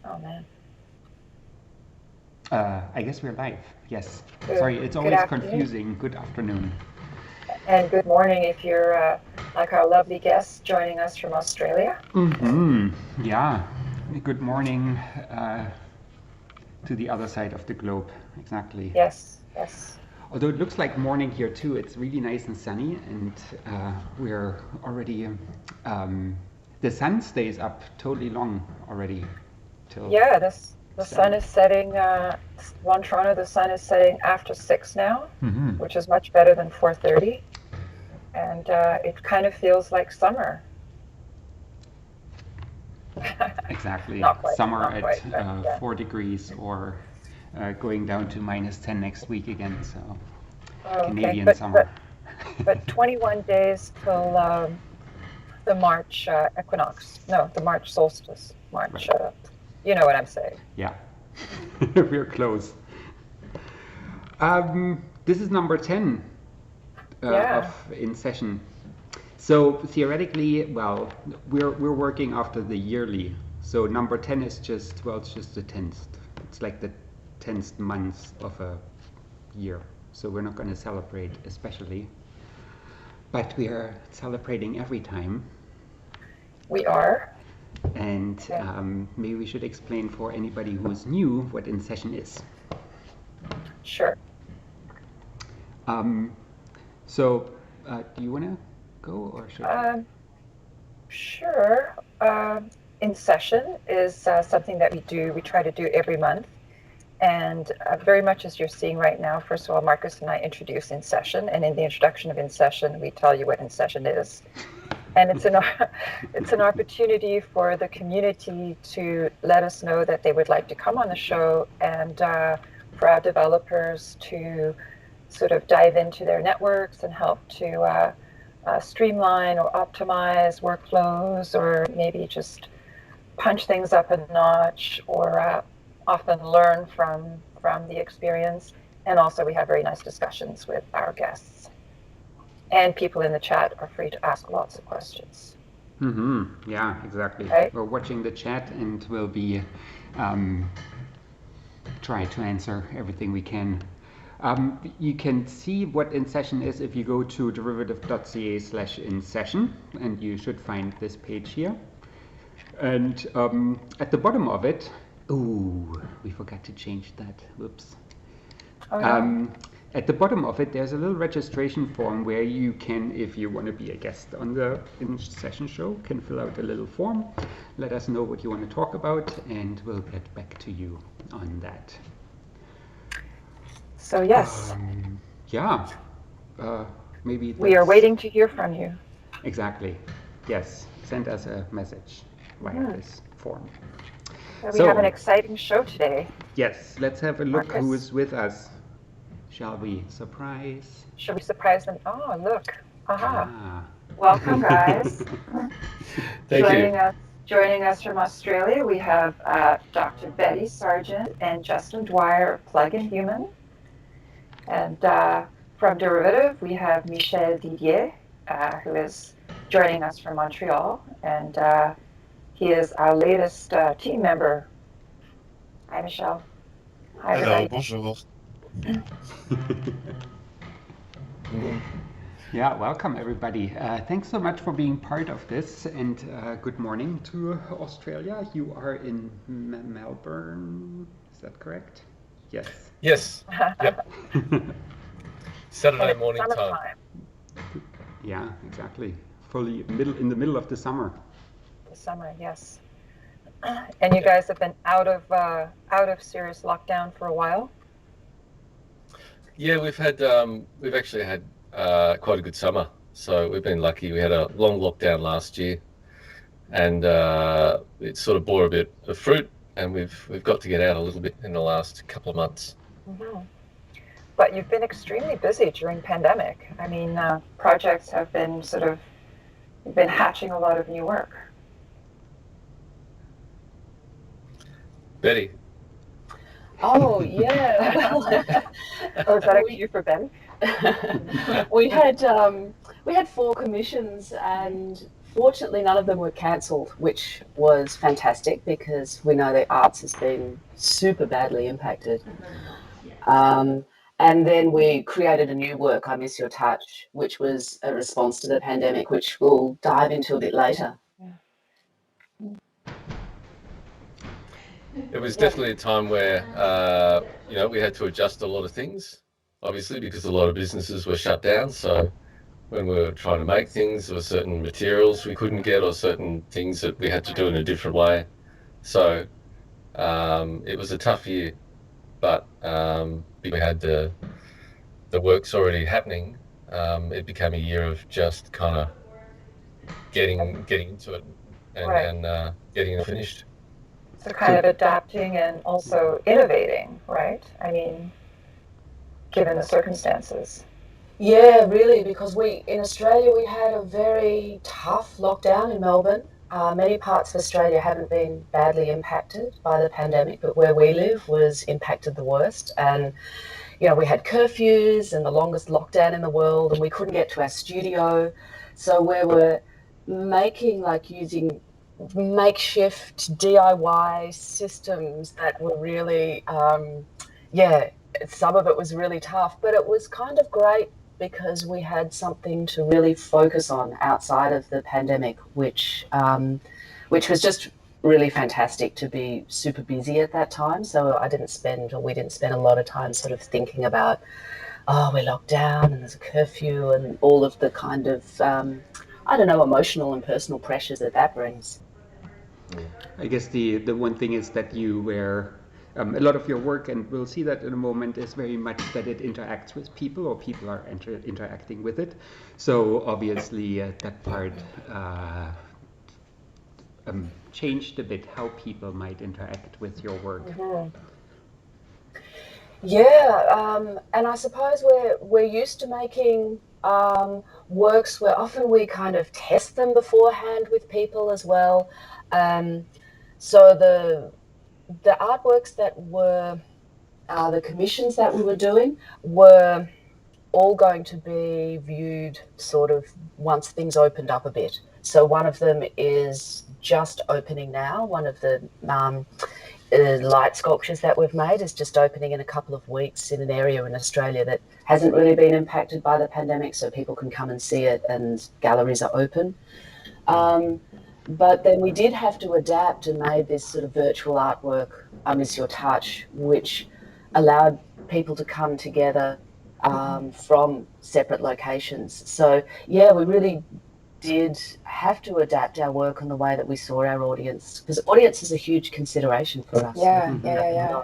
Oh man. I guess we're live. Yes. Good, Sorry, it's good always afternoon. confusing. Good afternoon. And good morning if you're like our lovely guest joining us from Australia. Yeah. Good morning to the other side of the globe. Exactly. Yes, yes. Although it looks like morning here too. It's really nice and sunny, and we're already. The sun stays up totally long already. Till Yeah, the sun 7. is setting, one Toronto, the sun is setting after 6 now, Mm-hmm. which is much better than 4:30. And it kind of feels like summer. Exactly. Not quite, Summer not at quite, but yeah. 4 degrees or going down to -10 next week again. So Oh, okay. Canadian summer. But 21 days till the March equinox. No, the March solstice. March, Right. you know what I'm saying. Yeah, we're close. This is number 10 Yeah. of InSession. So theoretically, well, we're working after the yearly. So number 10 is just, well, it's just the 10th. It's like the 10th month of a year. So we're not going to celebrate especially, but we are celebrating every time. We are. And Yeah. maybe we should explain for anybody who's new what InSession is. Sure. So do you want to go or should I? Sure. InSession is something that we try to do every month. And very much as you're seeing right now, first of all, Marcus and I introduce InSession. And in the introduction of InSession, we tell you what InSession is. And it's an opportunity for the community to let us know that they would like to come on the show, and for our developers to sort of dive into their networks and help to streamline or optimize workflows, or maybe just punch things up a notch, or often learn from the experience. And also we have very nice discussions with our guests. And people in the chat are free to ask lots of questions. Mm-hmm. Yeah, exactly. Right? We're watching the chat and we'll be try to answer everything we can. You can see what InSession is if you go to derivative.ca/InSession, and you should find this page here. And at the bottom of it, we forgot to change that. Whoops. Oh, no. At the bottom of it, there's a little registration form where you can, if you want to be a guest on the InSession show, can fill out a little form, let us know what you want to talk about, and we'll get back to you on that. So yes. Yeah. Maybe we are waiting to hear from you. Exactly. Yes. Send us a message via this form. So we have an exciting show today. Yes. Let's have a look Marcus. who is with us. Shall we? Surprise. Shall we surprise them? Oh, look. Aha. Ah. Welcome, guys. Thank you. Joining us from Australia, we have Dr. Betty Sargeant and Justin Dwyer of Plugin Human. And from Derivative, we have Michel Didier, who is joining us from Montreal. And he is our latest team member. Hi, Michel. Hi, Hello, everybody. bonjour. Yeah, welcome everybody. Thanks so much for being part of this, and good morning to Australia. You are in Melbourne, is that correct? Yes. Yes. Yep. Saturday morning time. Summertime. Yeah, exactly. Fully in the middle of the summer. The summer, yes. And you guys have been out of serious lockdown for a while. Yeah, we've actually had quite a good summer. So we've been lucky. We had a long lockdown last year, and it sort of bore a bit of fruit, and we've got to get out a little bit in the last couple of months. Mm-hmm. But you've been extremely busy during pandemic. I mean, projects have been you've been hatching a lot of new work. Betty. Oh yeah. Oh, is that a cue for Ben? we had 4 commissions and Fortunately, none of them were cancelled, which was fantastic because we know the arts has been super badly impacted. Um, and then we created a new work, I Miss Your Touch, which was a response to the pandemic, which we'll dive into a bit later. It was definitely a time where, we had to adjust a lot of things, obviously, because a lot of businesses were shut down. So when we were trying to make things, there were certain materials we couldn't get or certain things that we had to do in a different way. So it was a tough year, but we had the works already happening. It became a year of just kind of getting into it and Right. getting it finished. So kind of adapting and also innovating, right? I mean, given the circumstances. Yeah, really, because in Australia, we had a very tough lockdown in Melbourne. Many parts of Australia haven't been badly impacted by the pandemic, but where we live was impacted the worst. And, we had curfews and the longest lockdown in the world, and we couldn't get to our studio. So we were using makeshift DIY systems that were really, some of it was really tough, but it was kind of great because we had something to really focus on outside of the pandemic, which was just really fantastic to be super busy at that time. So we didn't spend a lot of time sort of thinking about, oh, we're locked down and there's a curfew and all of the kind of, emotional and personal pressures that brings. I guess the one thing is that you were a lot of your work, and we'll see that in a moment, is very much that it interacts with people, or people are interacting with it. So obviously that part changed a bit how people might interact with your work. Mm-hmm. Yeah, and I suppose we're used to making works where often we kind of test them beforehand with people as well. So the artworks that were the commissions that we were doing were all going to be viewed sort of once things opened up a bit. So one of them is just opening now. One of the light sculptures that we've made is just opening in a couple of weeks in an area in Australia that hasn't really been impacted by the pandemic, so people can come and see it, and galleries are open. But then we did have to adapt and made this sort of virtual artwork, I Miss Your Touch, which allowed people to come together from separate locations. So, yeah, we really did have to adapt our work on the way that we saw our audience, because audience is a huge consideration for us. Yeah,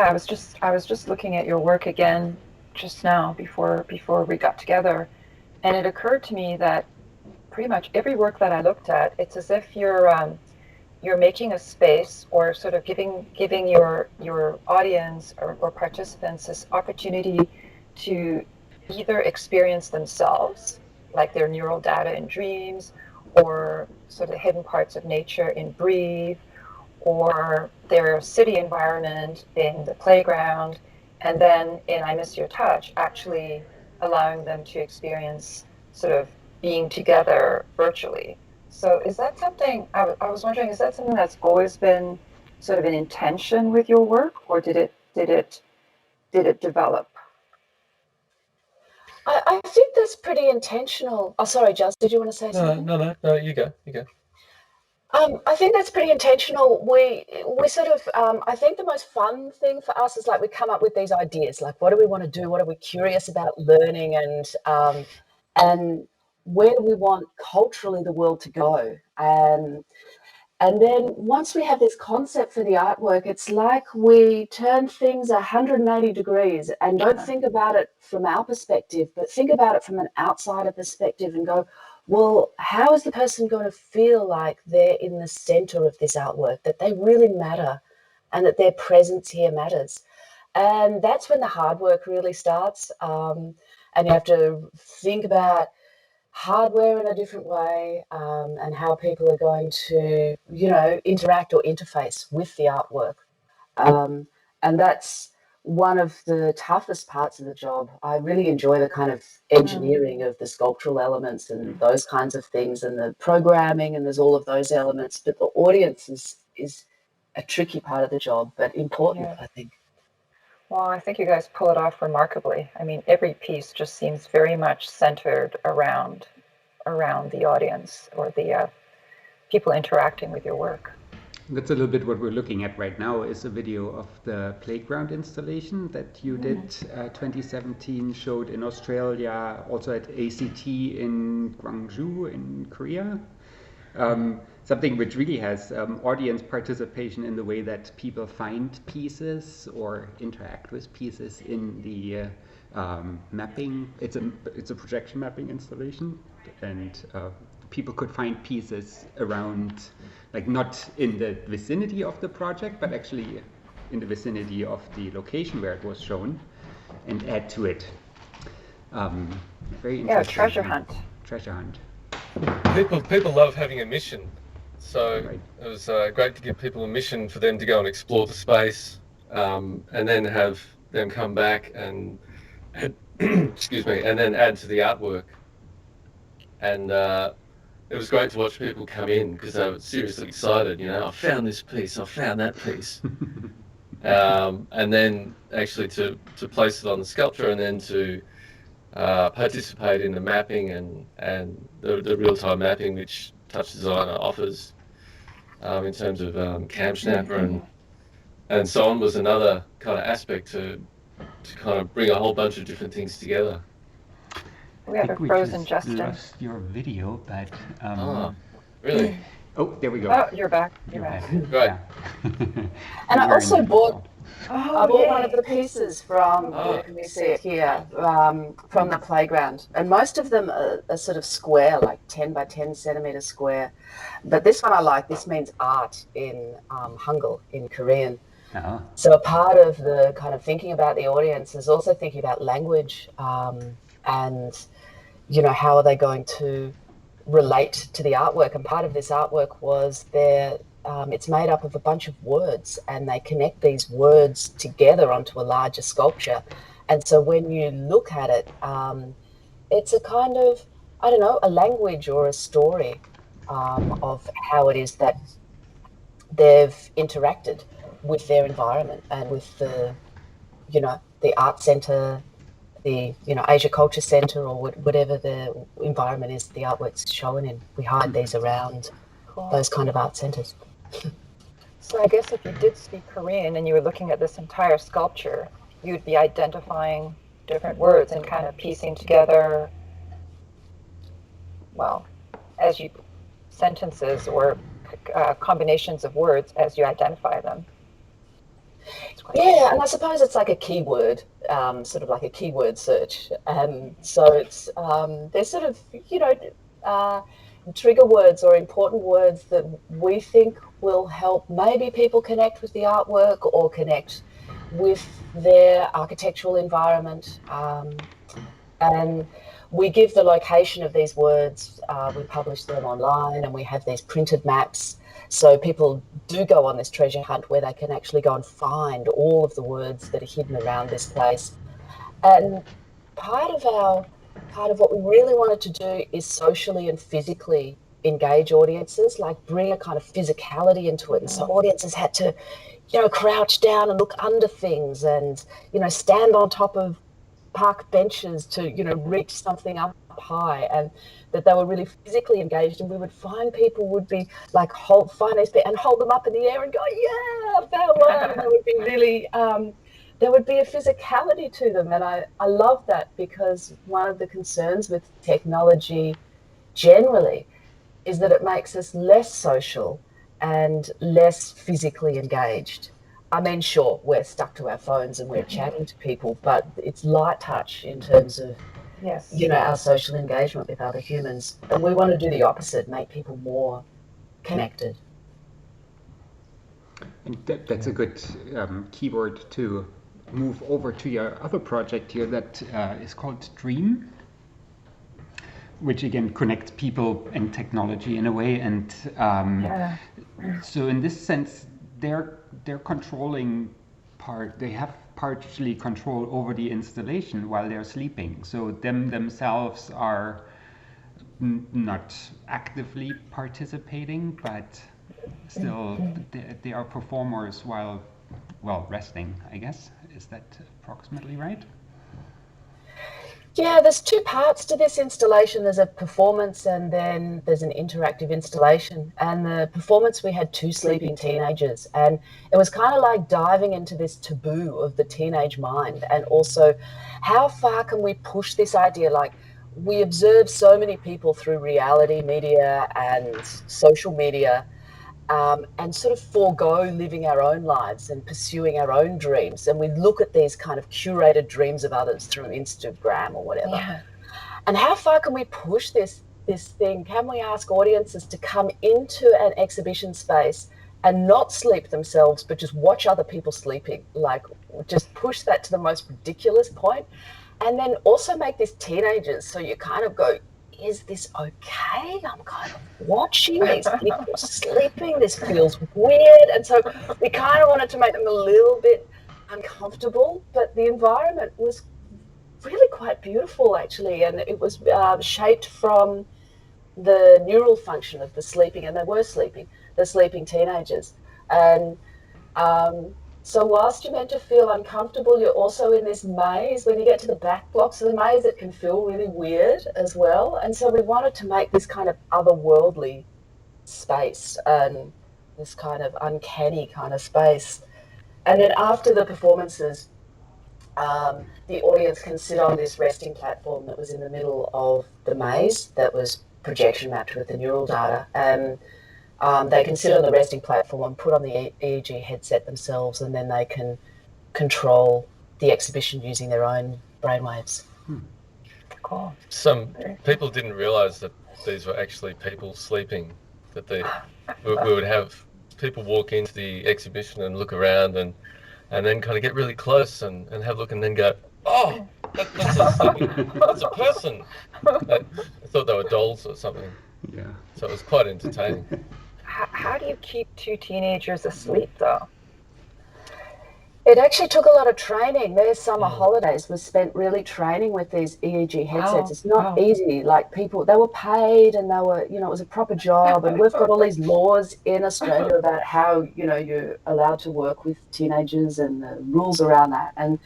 I was just looking at your work again just now before we got together, and it occurred to me that pretty much every work that I looked at, it's as if you're making a space, or sort of giving your audience or participants this opportunity to either experience themselves, like their neural data in dreams, or sort of hidden parts of nature in Breathe, or their city environment in the playground, and then in I Miss Your Touch, actually allowing them to experience sort of being together virtually. So is that something, I was wondering, is that something that's always been sort of an intention with your work, or did it develop? I think that's pretty intentional. Oh, sorry, Just, did you want to say something? No, you go. I think that's pretty intentional. We sort of, I think the most fun thing for us is like we come up with these ideas, like what do we want to do? What are we curious about learning? And where do we want culturally the world to go? And then once we have this concept for the artwork, it's like we turn things 180 degrees and don't think about it from our perspective, but think about it from an outsider perspective and go, well, how is the person going to feel like they're in the center of this artwork, that they really matter and that their presence here matters? And that's when the hard work really starts. And you have to think about hardware in a different way, and how people are going to, interact or interface with the artwork. And that's one of the toughest parts of the job. I really enjoy the kind of engineering of the sculptural elements and those kinds of things, and the programming, and there's all of those elements. But the audience is a tricky part of the job, but important, Yeah. I think. Well, I think you guys pull it off remarkably. I mean, every piece just seems very much centered around the audience or the people interacting with your work. That's a little bit what we're looking at right now, is a video of the playground installation that you did 2017, showed in Australia, also at ACT in Gwangju in Korea. Something which really has audience participation in the way that people find pieces or interact with pieces in the mapping. It's a projection mapping installation, and people could find pieces around, like not in the vicinity of the project, but actually in the vicinity of the location where it was shown, and add to it. Very interesting. Yeah, treasure hunt. Treasure hunt. People love having a mission, so Right. it was great to give people a mission for them to go and explore the space, and then have them come back and excuse me, and then add to the artwork. And it was great to watch people come in because they were seriously excited. You know, I found this piece, I found that piece, and then actually to place it on the sculpture, and then to participate in the mapping and the real-time mapping which TouchDesigner offers in terms of cam snapper and so on, was another kind of aspect to kind of bring a whole bunch of different things together. We have a frozen Justin. Lost your video, but Really? oh, there we go. Oh, you're back. You're back. Great. And I also bought Oh, I bought yay. one of the pieces from, can we see it here, from the playground. And most of them are sort of square, like 10 by 10 centimeters square. But this one I like. This means art in Hangul, in Korean. Oh. So a part of the kind of thinking about the audience is also thinking about language and, you know, how are they going to relate to the artwork. And part of this artwork was it's made up of a bunch of words, and they connect these words together onto a larger sculpture. And so when you look at it, it's a kind of, I don't know, a language or a story of how it is that they've interacted with their environment and with the, you know, the art center, the, you know, Asia Culture Center, or whatever the environment is the artwork's shown in. We hide these around those kind of art centers. So I guess if you did speak Korean and you were looking at this entire sculpture, you'd be identifying different words and kind of piecing together, well, as you sentences or combinations of words as you identify them. Yeah, and I suppose it's like a keyword, sort of like a keyword search. So it's there's sort of, you know, trigger words or important words that we think will help maybe people connect with the artwork or connect with their architectural environment. And we give the location of these words, we publish them online, and we have these printed maps. So people do go on this treasure hunt where they can actually go and find all of the words that are hidden around this place. And part of what we really wanted to do is socially and physically engage audiences, like bring a kind of physicality into it. And so audiences had to, you know, crouch down and look under things and, you know, stand on top of park benches to, you know, reach something up high, and that they were really physically engaged. And we would find people would be like, find these people and hold them up in the air and go, yeah, I found one. And they would be really, there would be a physicality to them. And I love that, because one of the concerns with technology generally is that it makes us less social and less physically engaged. I mean, sure, we're stuck to our phones and we're chatting to people, but it's light touch in terms of, Yes. you know, our social engagement with other humans. And we want to do the opposite, make people more connected. And that's a good keyword to move over to your other project here that is called Dream, which again connects people and technology in a way. And so in this sense, they're controlling part. They have partially control over the installation while they're sleeping. So themselves are not actively participating, but still they are performers while, well, resting, I guess. Is that approximately right? Yeah, there's two parts to this installation. There's a performance and then there's an interactive installation. And the performance, we had two sleeping teenagers. And it was kind of like diving into this taboo of the teenage mind. And also, how far can we push this idea? Like, we observe so many people through reality media and social media, and sort of forego living our own lives and pursuing our own dreams. And we look at these kind of curated dreams of others through Instagram or whatever. Yeah. And how far can we push this thing? Can we ask audiences to come into an exhibition space and not sleep themselves, but just watch other people sleeping? Like, just push that to the most ridiculous point. And then also make this teenagers. So you kind of go, is this okay? I'm kind of watching these people sleeping. This feels weird. And so we kind of wanted to make them a little bit uncomfortable, but the environment was really quite beautiful, actually. And it was shaped from the neural function of the sleeping, and they were sleeping, the sleeping teenagers. And so whilst you're meant to feel uncomfortable, you're also in this maze. When you get to the back blocks of the maze, it can feel really weird as well. And so we wanted to make this kind of otherworldly space and this kind of uncanny kind of space. And then after the performances, the audience can sit on this resting platform that was in the middle of the maze that was projection mapped with the neural data. And they can sit on the resting platform and put on the EEG headset themselves, and then they can control the exhibition using their own brainwaves. Cool. Some people didn't realize that these were actually people sleeping, that we would have people walk into the exhibition and look around and then kind of get really close and have a look and then go, oh, that's a person. I thought they were dolls or something. Yeah. So it was quite entertaining. How do you keep two teenagers asleep, though? It actually took a lot of training. Their summer holidays was spent really training with these EEG headsets. It's not easy. Like, people, they were paid and they were, it was a proper job. And we've got all these laws in Australia about how, you're allowed to work with teenagers and the rules around that. And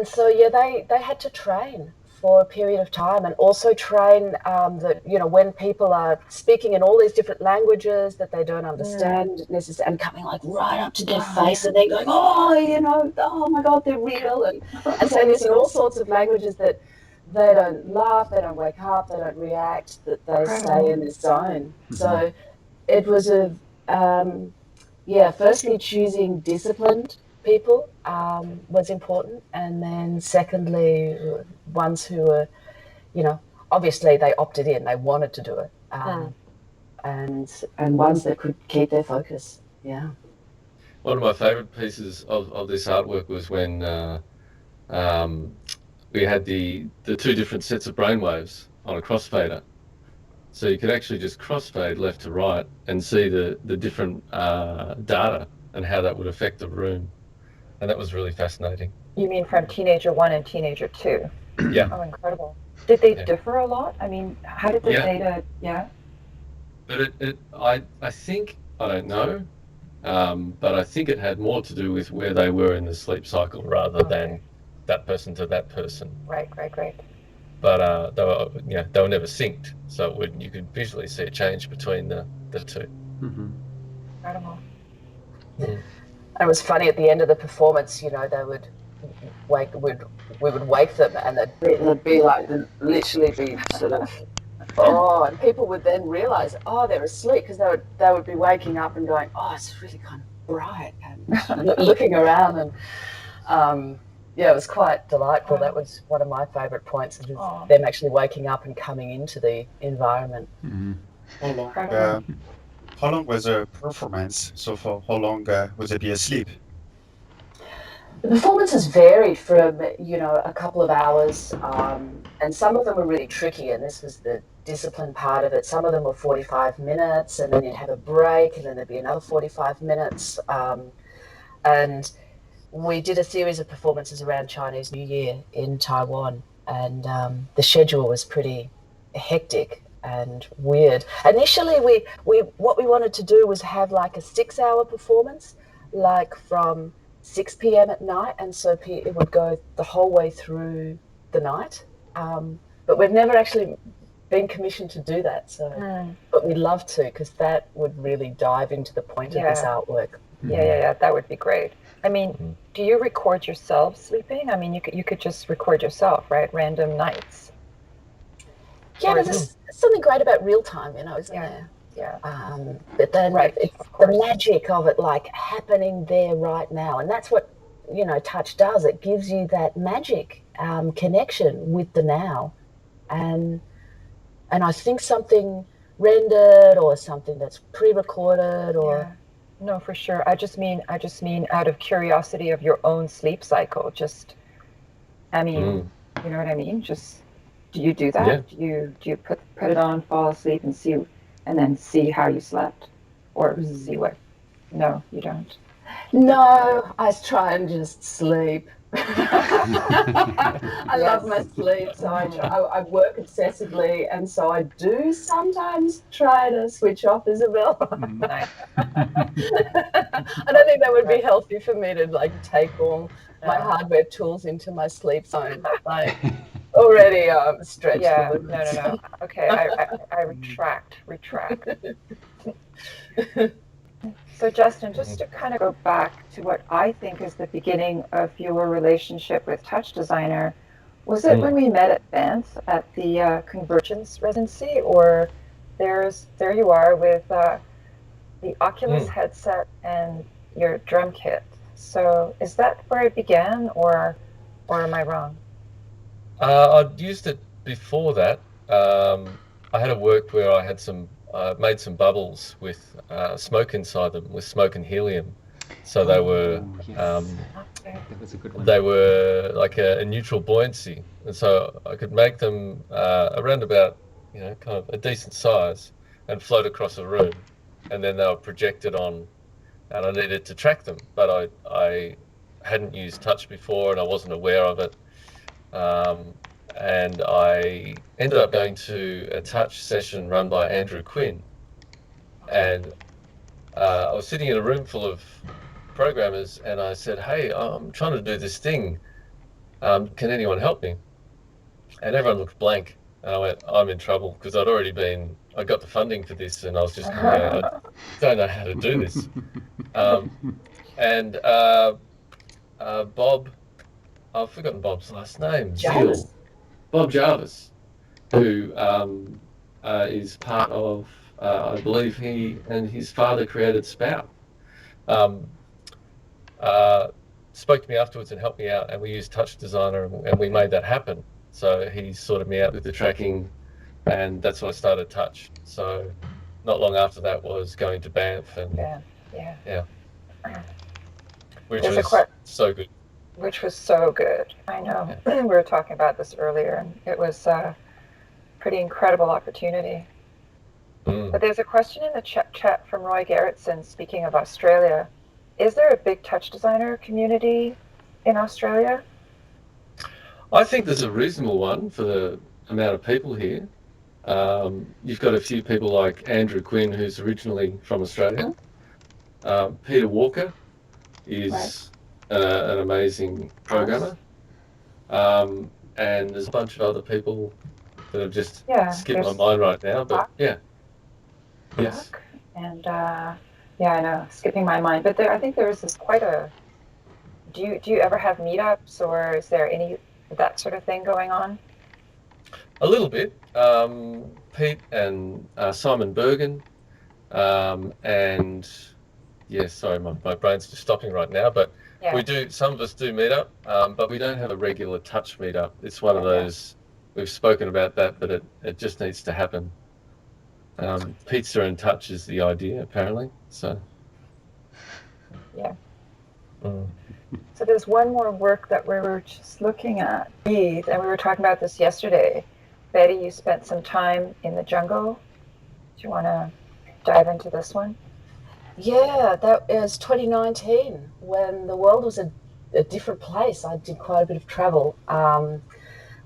so, yeah, they had to train for a period of time, and also train that, when people are speaking in all these different languages that they don't understand necessarily, and coming like right up to their face, and they're going, oh my God, they're real, and saying this in all sorts of languages that they don't laugh, they don't wake up, they don't react, that they stay in this zone. So it was firstly choosing disciplined people was important, and then secondly, ones who were, obviously they opted in, they wanted to do it, and ones that could keep their focus. Yeah. One of my favourite pieces of this artwork was when we had the two different sets of brainwaves on a crossfader. So you could actually just crossfade left to right and see the different data and how that would affect the room. And that was really fascinating. You mean from teenager 1 and teenager 2? Yeah. Oh, incredible. Did they differ a lot? I mean, how did the data, But I think, I don't know, but I think it had more to do with where they were in the sleep cycle rather than that person to that person. Right. But they were never synced, so you could visually see a change between the two. Mm-hmm. Incredible. And it was funny at the end of the performance, they would we would wake them, and they'd be like, literally be sort of, and people would then realize, they're asleep, because they would be waking up and going, it's really kind of bright, and looking around, and it was quite delightful. That was one of my favorite points, of them actually waking up and coming into the environment. Mm-hmm. How long was a performance? So for how long would they be asleep? The performances varied from, a couple of hours, and some of them were really tricky, and this was the discipline part of it. Some of them were 45 minutes, and then you'd have a break, and then there'd be another 45 minutes. And we did a series of performances around Chinese New Year in Taiwan, and the schedule was pretty hectic and weird. Initially, we what we wanted to do was have like a 6-hour performance, like from 6 p.m. at night, and so it would go the whole way through the night. But we've never actually been commissioned to do that, so but we'd love to, because that would really dive into the point of this artwork. Yeah, that would be great. I mean, do you record yourself sleeping? I mean, you could just record yourself, right? Random nights. Yeah, there's something great about real time, isn't there? Yeah. But then it's the magic of it, like happening there right now, and that's what touch does. It gives you that magic connection with the now, and I think something rendered or something that's pre-recorded or. No, for sure. I just mean out of curiosity of your own sleep cycle. I mean, you know what I mean? Just, do you do that? Yeah. Do you put it on, fall asleep, and then see how you slept, or see what? No, you don't. No, I try and just sleep. I love my sleep, so I work obsessively, and so I do sometimes try to switch off, Isabel. Nice. I don't think that would be healthy for me to take all my hardware tools into my sleep zone. Like already stretched the limits. No. Okay, I retract. So Justin, just to kind of go back to what I think is the beginning of your relationship with TouchDesigner, was it when we met at Banff at the Convergence residency, or there you are with the Oculus headset and your drum kit? So is that where it began, or am I wrong? I'd used it before that. I had a work where I had made some bubbles with smoke inside them, with smoke and helium. So they were that was a good one. They were like a neutral buoyancy, and so I could make them around about kind of a decent size and float across a room, and then they were projected on, and I needed to track them, but I hadn't used touch before and I wasn't aware of it. And I ended up going to a touch session run by Andrew Quinn, and I was sitting in a room full of programmers, and I said, "Hey, I'm trying to do this thing. Can anyone help me?" And everyone looked blank, and I went, "I'm in trouble," because I got the funding for this, and I was just I don't know how to do this. And Bob, I've forgotten Bob's last name. Jarvis. Bob Jarvis, who is part of, I believe he and his father created Spout, spoke to me afterwards and helped me out, and we used TouchDesigner and we made that happen. So he sorted me out with the tracking, and that's when I started Touch. So not long after that was going to Banff, and which was so good. Which was so good. I know. We were talking about this earlier, and it was a pretty incredible opportunity. But there's a question in the chat from Roy Gerritsen, speaking of Australia. Is there a big TouchDesigner community in Australia? I think there's a reasonable one for the amount of people here. You've got a few people like Andrew Quinn, who's originally from Australia. Peter Walker is an amazing programmer. And there's a bunch of other people that have just skipped my mind right now. But yes. And I know, skipping my mind. But I think there is quite a. Do you ever have meetups, or is there any that sort of thing going on? A little bit. Pete and Simon Bergen, and sorry, my brain's just stopping right now. But we do. Some of us do meet up, but we don't have a regular touch meetup. It's one of those. We've spoken about that, but it just needs to happen. Pizza and touch is the idea, apparently. So. Yeah. So there's one more work that we were just looking at, and we were talking about this yesterday. Betty, you spent some time in the jungle. Do you want to dive into this one? Yeah, that is 2019, when the world was a a different place. I did quite a bit of travel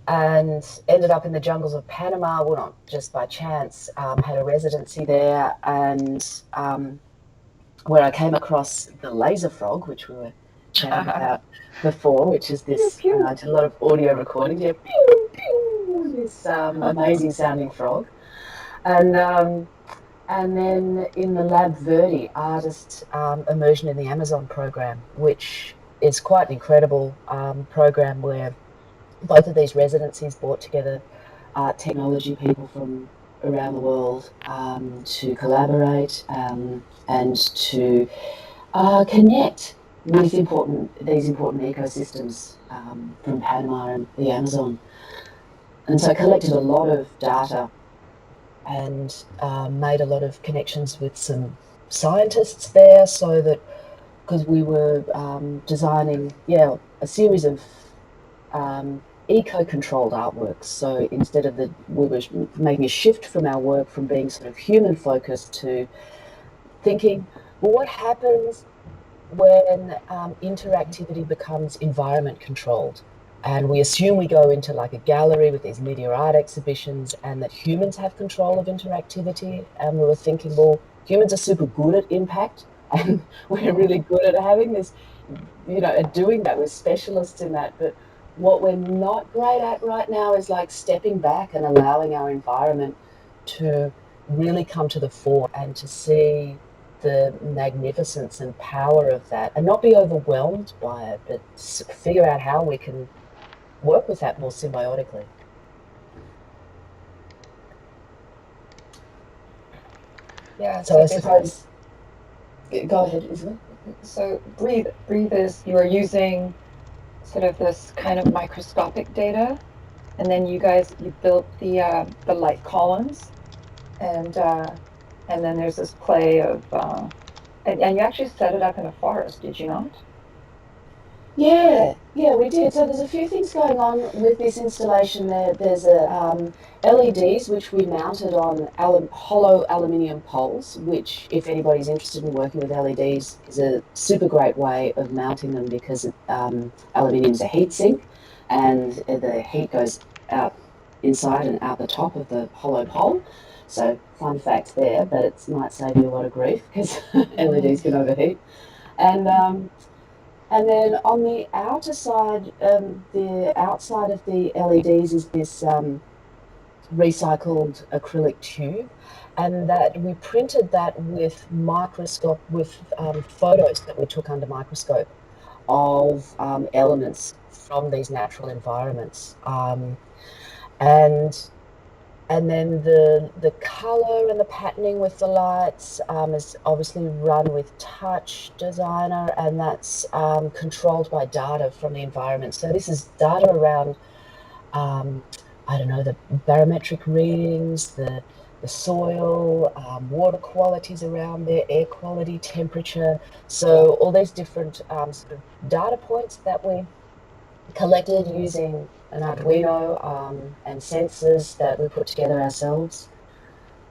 and ended up in the jungles of Panama. Well, not just by chance. Had a residency there, and where I came across the laser frog, which we were chatting about before, which is this. Pew, pew. I did a lot of audio recordings. Yeah, pew, pew, this amazing sounding frog, and then in the Lab Verde artist immersion in the Amazon program, which is quite an incredible program where both of these residencies brought together technology people from around the world to collaborate and to connect with these important ecosystems from Panama and the Amazon. And so I collected a lot of data and made a lot of connections with some scientists there, so that because we were designing a series of eco-controlled artworks. So instead of we were making a shift from our work from being sort of human focused to thinking, well, what happens when interactivity becomes environment controlled? And we assume we go into like a gallery with these media art exhibitions and that humans have control of interactivity. And we were thinking, well, humans are super good at impact and we're really good at having this, at doing that. We're specialists in that. But what we're not great at right now is like stepping back and allowing our environment to really come to the fore and to see the magnificence and power of that and not be overwhelmed by it, but figure out how we can work with that more symbiotically. Yeah. So I suppose, go ahead, Isabel. So breathe is, you are using sort of this kind of microscopic data, and then you built the light columns, and then there's this play of and you actually set it up in a forest, did you not? Yeah, we did. So there's a few things going on with this installation. There's LEDs which we mounted on hollow aluminium poles, which, if anybody's interested in working with LEDs, is a super great way of mounting them because aluminium is a heat sink, and the heat goes out inside and out the top of the hollow pole. So fun fact there, but it might save you a lot of grief because LEDs can overheat. And then on the outer side, the outside of the LEDs is this recycled acrylic tube, and that we printed that with photos that we took under microscope of elements from these natural environments, and then the color and the patterning with the lights is obviously run with TouchDesigner, and that's controlled by data from the environment. So this is data around, the barometric readings, the soil, water qualities around there, air quality, temperature. So all these different sort of data points that we collected using an Arduino and sensors that we put together ourselves.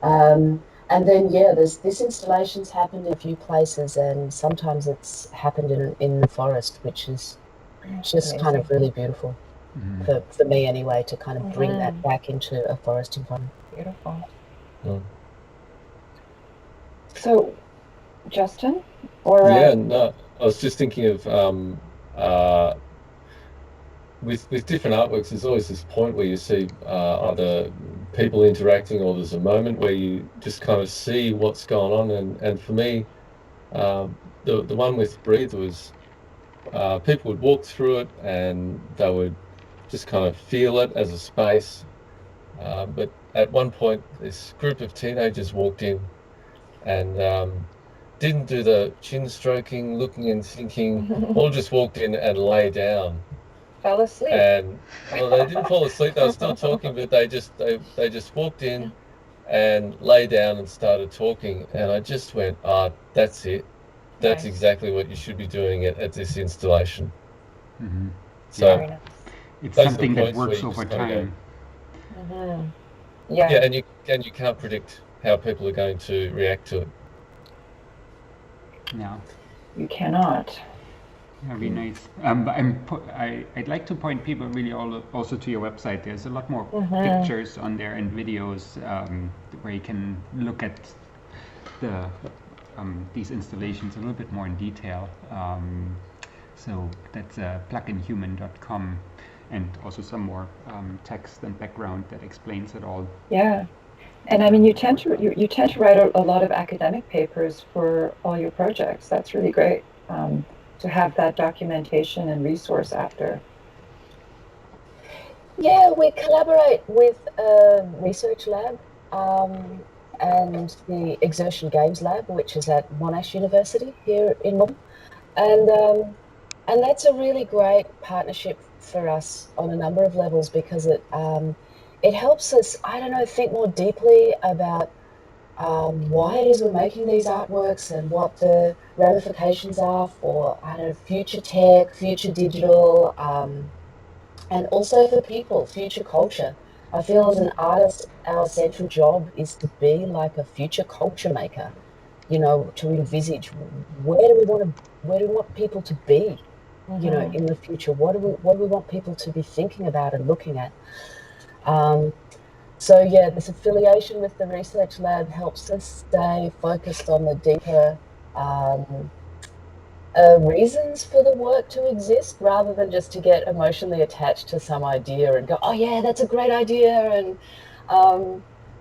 And then, this installation's happened in a few places, and sometimes it's happened in the forest, which is just kind of really beautiful for me anyway, to kind of bring that back into a forest environment. Beautiful. So, Justin? No, I was just thinking of with different artworks, there's always this point where you see either people interacting or there's a moment where you just kind of see what's going on. And for me, the one with Breathe was people would walk through it and they would just kind of feel it as a space. But at one point, this group of teenagers walked in and didn't do the chin stroking, looking and thinking, all just walked in and lay down. Fell asleep. And well, they didn't fall asleep. They were still talking, but they just walked in and lay down and started talking. And I just went, that's it. That's exactly what you should be doing at this installation. Mm-hmm. So it's something that works over time. Yeah, and you can't predict how people are going to react to it. No, you cannot. Very nice. But I'd like to point people really also to your website. There's a lot more pictures on there and videos where you can look at the these installations a little bit more in detail. So that's pluginhuman.com, and also some more text and background that explains it all. Yeah. And I mean, you tend to write a lot of academic papers for all your projects. That's really great to have that documentation and resource after. Yeah, we collaborate with a research lab and the Exertion Games Lab, which is at Monash University here in Melbourne. And that's a really great partnership for us on a number of levels because it helps us, I don't know, think more deeply about why it is we're making these artworks and what the ramifications are for, I don't know, future tech, future digital, and also for people, future culture. I feel as an artist, our central job is to be like a future culture maker, you know, to envisage where do we want people to be, you know, in the future? What do we want people to be thinking about and looking at? So yeah, this affiliation with the research lab helps us stay focused on the deeper reasons for the work to exist, rather than just to get emotionally attached to some idea and go, oh yeah, that's a great idea. And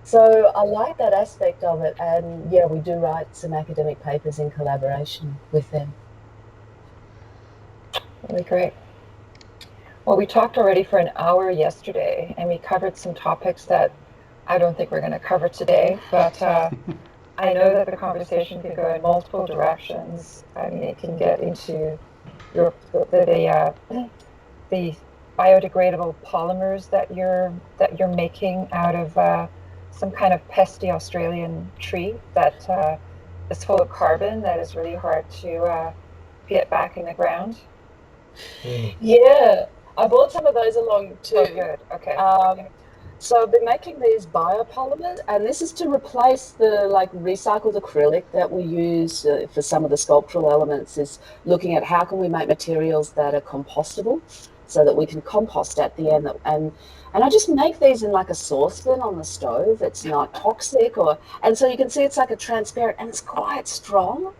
so I like that aspect of it. And yeah, we do write some academic papers in collaboration with them. Really great. Well, we talked already for an hour yesterday, and we covered some topics that I don't think we're going to cover today, but I know that the conversation can go in multiple directions. I mean, it can get into the biodegradable polymers that you're making out of some kind of pesky Australian tree that is full of carbon that is really hard to get back in the ground. Yeah, I brought some of those along too. Oh, good. Okay. So I've been making these biopolymers, and this is to replace the like recycled acrylic that we use for some of the sculptural elements. Is looking at how can we make materials that are compostable, so that we can compost at the end. And I just make these in like a saucepan on the stove. It's not toxic, and so you can see it's like a transparent, and it's quite strong.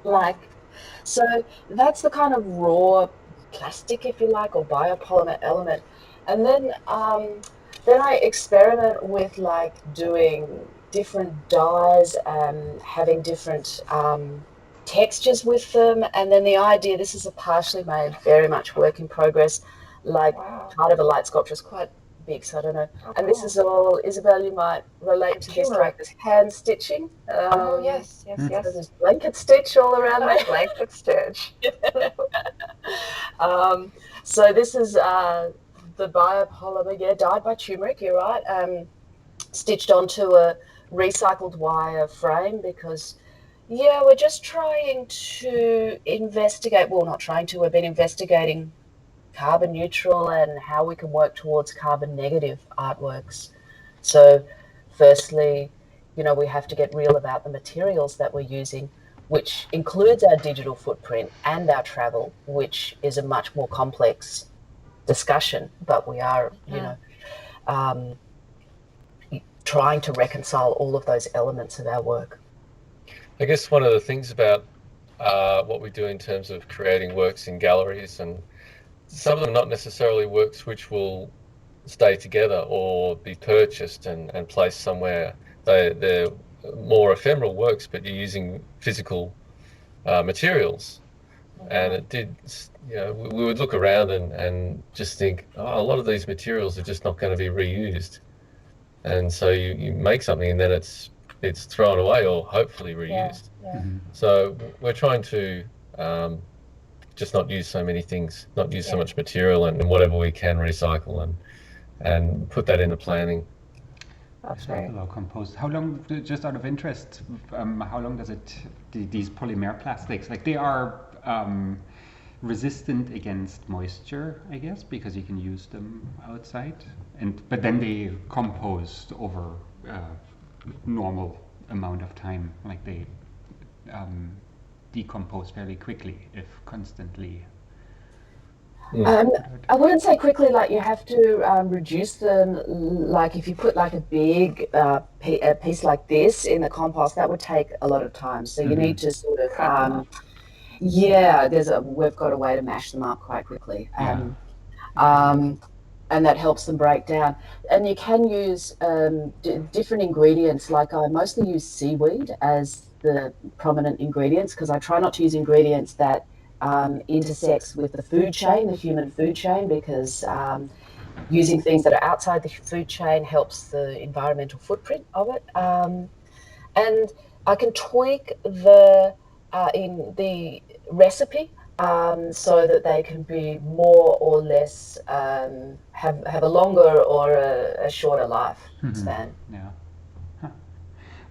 So that's the kind of raw plastic, if you like, or biopolymer element. And then I experiment with like doing different dyes and having different textures with them. And then the idea, this is a partially made, very much work in progress, like part of a light sculpture. It's quite big, so I don't know. And this is all, Isabel, you might relate to this, like this hand stitching. Yes. So there's blanket stitch all around that. Blanket stitch. So this is the biopolymer, dyed by turmeric, you're right, stitched onto a recycled wire frame because, we're just trying to investigate, well, not trying to, we've been investigating carbon neutral and how we can work towards carbon negative artworks. So firstly, we have to get real about the materials that we're using, which includes our digital footprint and our travel, which is a much more complex discussion, but we are, trying to reconcile all of those elements of our work. I guess one of the things about what we do in terms of creating works in galleries, and some of them not necessarily works which will stay together or be purchased and placed somewhere. They're more ephemeral works, but you're using physical materials. And it did, we would look around and just think, a lot of these materials are just not going to be reused. And so you make something and then it's thrown away or hopefully reused. So we're trying to just not use so many things, not use so much material, and whatever we can recycle and put that into planning. That's right. Compost. How long, just out of interest, how long does these polymer plastics, like they are resistant against moisture, I guess, because you can use them outside, but then they compost over normal amount of time, like they decompose fairly quickly if constantly I wouldn't say quickly, like you have to reduce them. Like if you put like a big a piece like this in the compost, that would take a lot of time. So you need to sort of, Cut them off. yeah, we've got a way to mash them up quite quickly. Yeah. And that helps them break down. And you can use different ingredients. Like I mostly use seaweed as the prominent ingredients because I try not to use ingredients that intersects with the food chain, the human food chain, because using things that are outside the food chain helps the environmental footprint of it. And I can tweak in the recipe so that they can be more or less have a longer or a shorter life span. Yeah. Huh.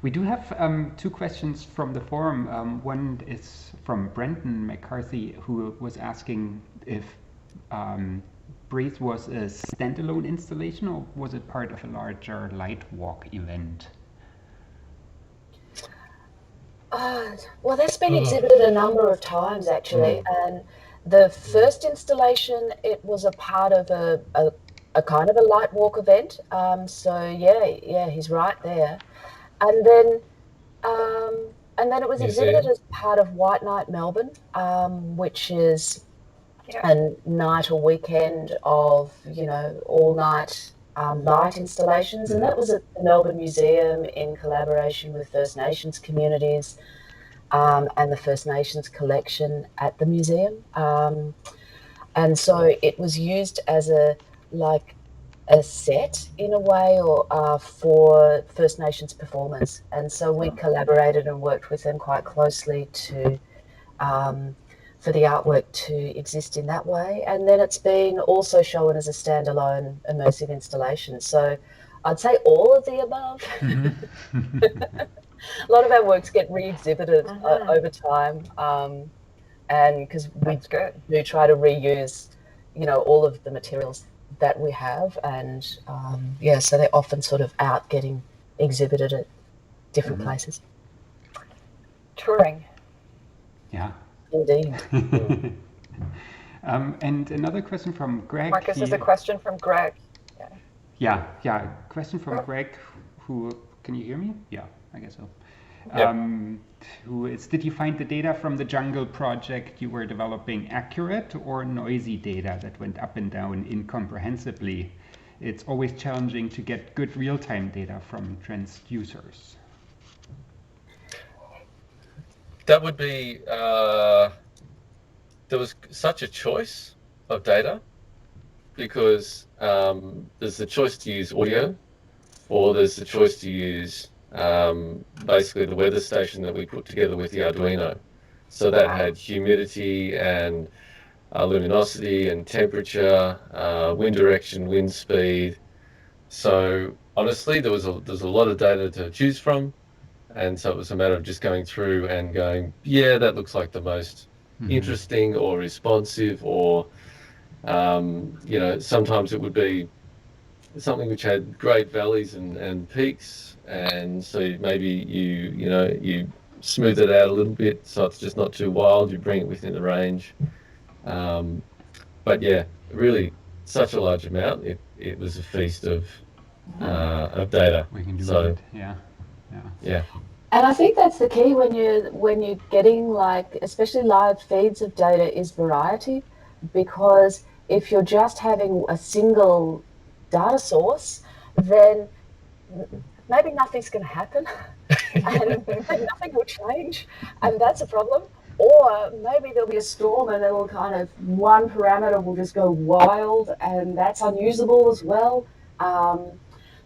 We do have two questions from the forum. One is from Brendan McCarthy, who was asking if Breathe was a standalone installation or was it part of a larger Lightwalk event? Well, that's been exhibited a number of times actually, and the first installation it was a part of a kind of a light walk event. So yeah, he's right there, and then it was exhibited as part of White Night Melbourne, which is a night or weekend of all night light installations, and that was at the Melbourne Museum in collaboration with First Nations communities and the First Nations collection at the museum. And so it was used as a set in a way or for First Nations performers. And so we collaborated and worked with them quite closely to for the artwork to exist in that way. And then it's been also shown as a standalone immersive installation. So I'd say all of the above. A lot of our works get re-exhibited over time, and because we do try to reuse, all of the materials that we have, and so they're often sort of out getting exhibited at different places. Touring. Yeah. Indeed. And another question from Greg. Marcus, there's a question from Greg. Yeah. Question from Greg, who, can you hear me? Yeah, I guess so. Yep. Who is, did you find the data from the jungle project you were developing accurate or noisy data that went up and down incomprehensibly? It's always challenging to get good real-time data from transducers. That would be, there was such a choice of data because there's the choice to use audio or there's the choice to use basically the weather station that we put together with the Arduino. So that had humidity and luminosity and temperature, wind direction, wind speed. So honestly, there's a lot of data to choose from. And so it was a matter of just going through and going, yeah, that looks like the most interesting or responsive or, sometimes it would be something which had great valleys and peaks. And so maybe you smooth it out a little bit so it's just not too wild, you bring it within the range. But yeah, really such a large amount. It was a feast of data. We can do so, it. Yeah. And I think that's the key when you're getting especially live feeds of data is variety, because if you're just having a single data source, then maybe nothing's going to happen and nothing will change, and that's a problem. Or maybe there'll be a storm and it'll kind of one parameter will just go wild, and that's unusable as well.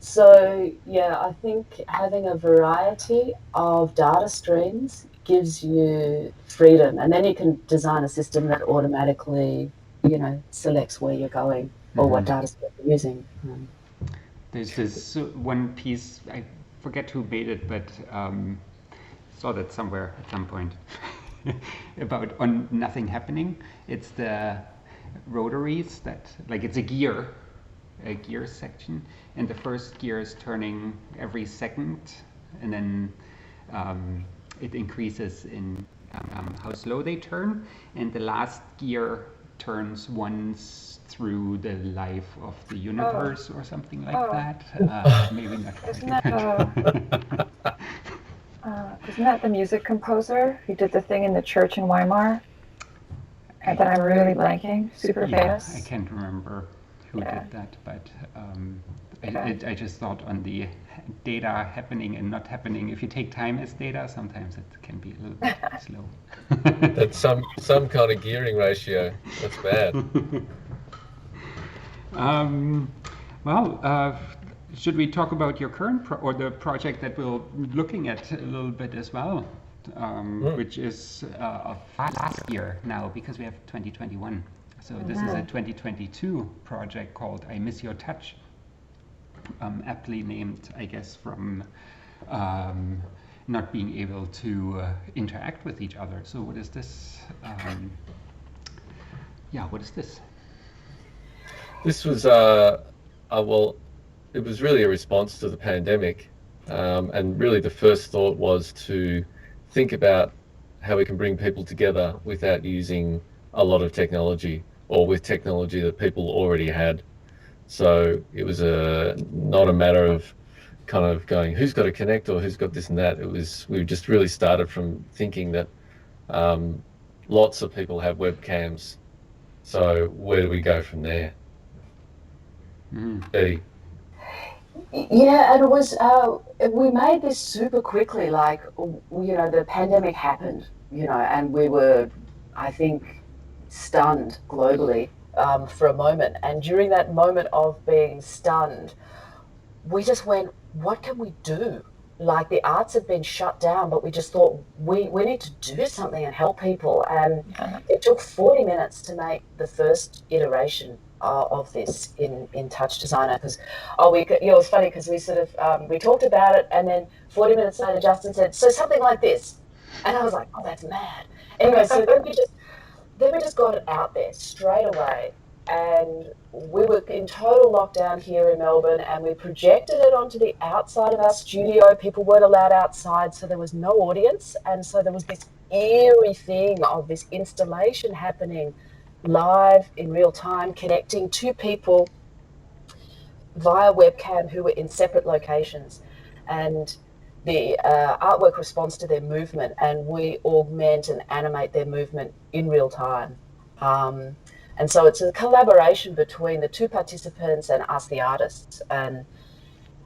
So yeah, I think having a variety of data streams gives you freedom, and then you can design a system that automatically, selects where you're going or what data set you're using. There's this one piece, I forget who made it, but saw that somewhere at some point about on nothing happening. It's the rotaries that, it's a gear section, and the first gear is turning every second, and then it increases in how slow they turn, and the last gear turns once through the life of the universe or something like Oh. that. Maybe not Isn't quite. that isn't that the music composer who did the thing in the church in Weimar? And that I'm really blanking. Super Yeah, famous. I can't remember who did that, but I just thought on the data happening and not happening. If you take time as data, sometimes it can be a little bit slow. That's some kind of gearing ratio. That's bad. Well, should we talk about your current or the project that we're looking at a little bit as well, which is of last year now, because we have 2021. So this is a 2022 project called I Miss Your Touch, aptly named, I guess, from not being able to interact with each other. So what is this? What is this? This was well, it was really a response to the pandemic, and really the first thought was to think about how we can bring people together without using a lot of technology, or with technology that people already had. So it was not a matter of kind of going, who's got to connect or who's got this and that. We just really started from thinking that lots of people have webcams. So where do we go from there? Betty. Yeah, and it was, we made this super quickly, like, the pandemic happened, and we were, I think, stunned globally for a moment. And during that moment of being stunned, we just went, what can we do? Like, the arts have been shut down, but we just thought we need to do something and help people. And it took 40 minutes to make the first iteration of this in TouchDesigner, because it was funny because we sort of we talked about it, and then 40 minutes later Justin said, so something like this, and I was like, oh, that's mad. Anyway, so then we just got it out there straight away, and we were in total lockdown here in Melbourne, and we projected it onto the outside of our studio. People weren't allowed outside, so there was no audience, and so there was this eerie thing of this installation happening live in real time, connecting two people via webcam who were in separate locations, and the artwork responds to their movement, and we augment and animate their movement in real time. And so it's a collaboration between the two participants and us, the artists. And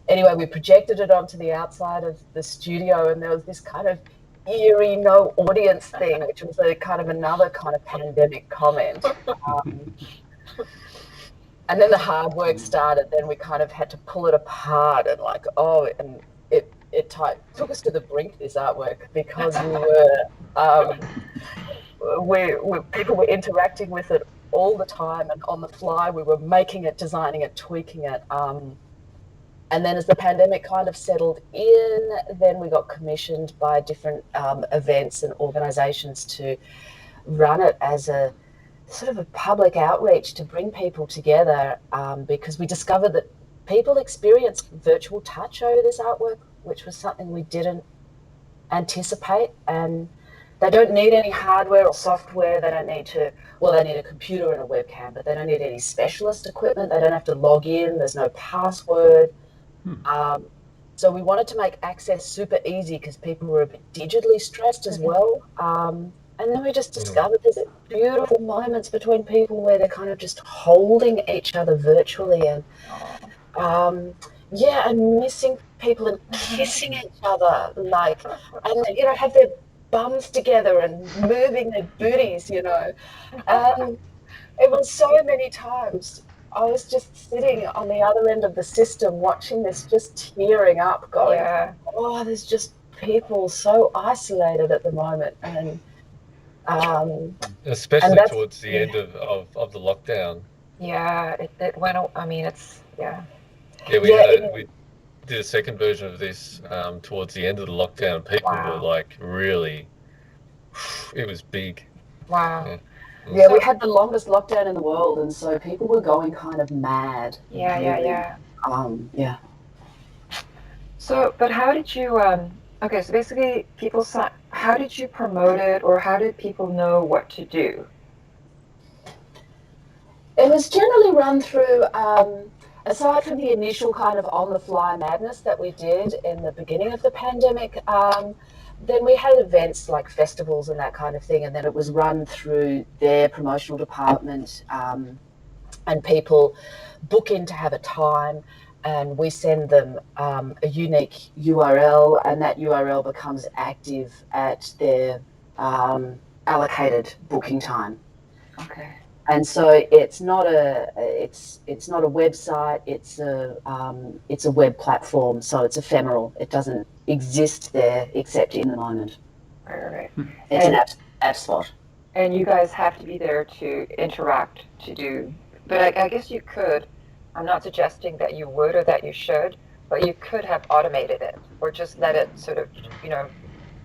anyway, we projected it onto the outside of the studio, and there was this kind of eerie no audience thing, which was another kind of pandemic comment. And then the hard work started. Then we kind of had to pull it apart, and it took us to the brink, this artwork, because people were interacting with it all the time, and on the fly we were making it, designing it, tweaking it. And then as the pandemic kind of settled in, then we got commissioned by different events and organizations to run it as a sort of a public outreach to bring people together, because we discovered that people experience virtual touch over this artwork, which was something we didn't anticipate. And they don't need any hardware or software. They don't need they need a computer and a webcam, but they don't need any specialist equipment. They don't have to log in. There's no password. So we wanted to make access super easy because people were a bit digitally stressed as well. And then we just discovered there's beautiful moments between people where they're kind of just holding each other virtually, and and missing people and kissing each other, and have their bums together and moving their booties, And it was so many times I was just sitting on the other end of the system watching this, just tearing up, going, oh, there's just people so isolated at the moment. And especially towards the end of the lockdown. Yeah, it went. I mean, it's Yeah, we did a second version of this towards the end of the lockdown. People were like really, it was big. Wow. Yeah, we had the longest lockdown in the world, and so people were going kind of mad. Yeah. So, but how did you? Okay, so basically, how did you promote it, or how did people know what to do? It was generally run through, aside from the initial kind of on-the-fly madness that we did in the beginning of the pandemic, then we had events like festivals and that kind of thing, and then it was run through their promotional department, and people book in to have a time, and we send them a unique URL, and that URL becomes active at their allocated booking time. Okay. And so it's not a website. It's a web platform. So it's ephemeral. It doesn't exist there except in the moment. Right. It's an app spot. And you guys have to be there to interact, to do. But I guess you could. I'm not suggesting that you would or that you should, but you could have automated it or just let it sort of,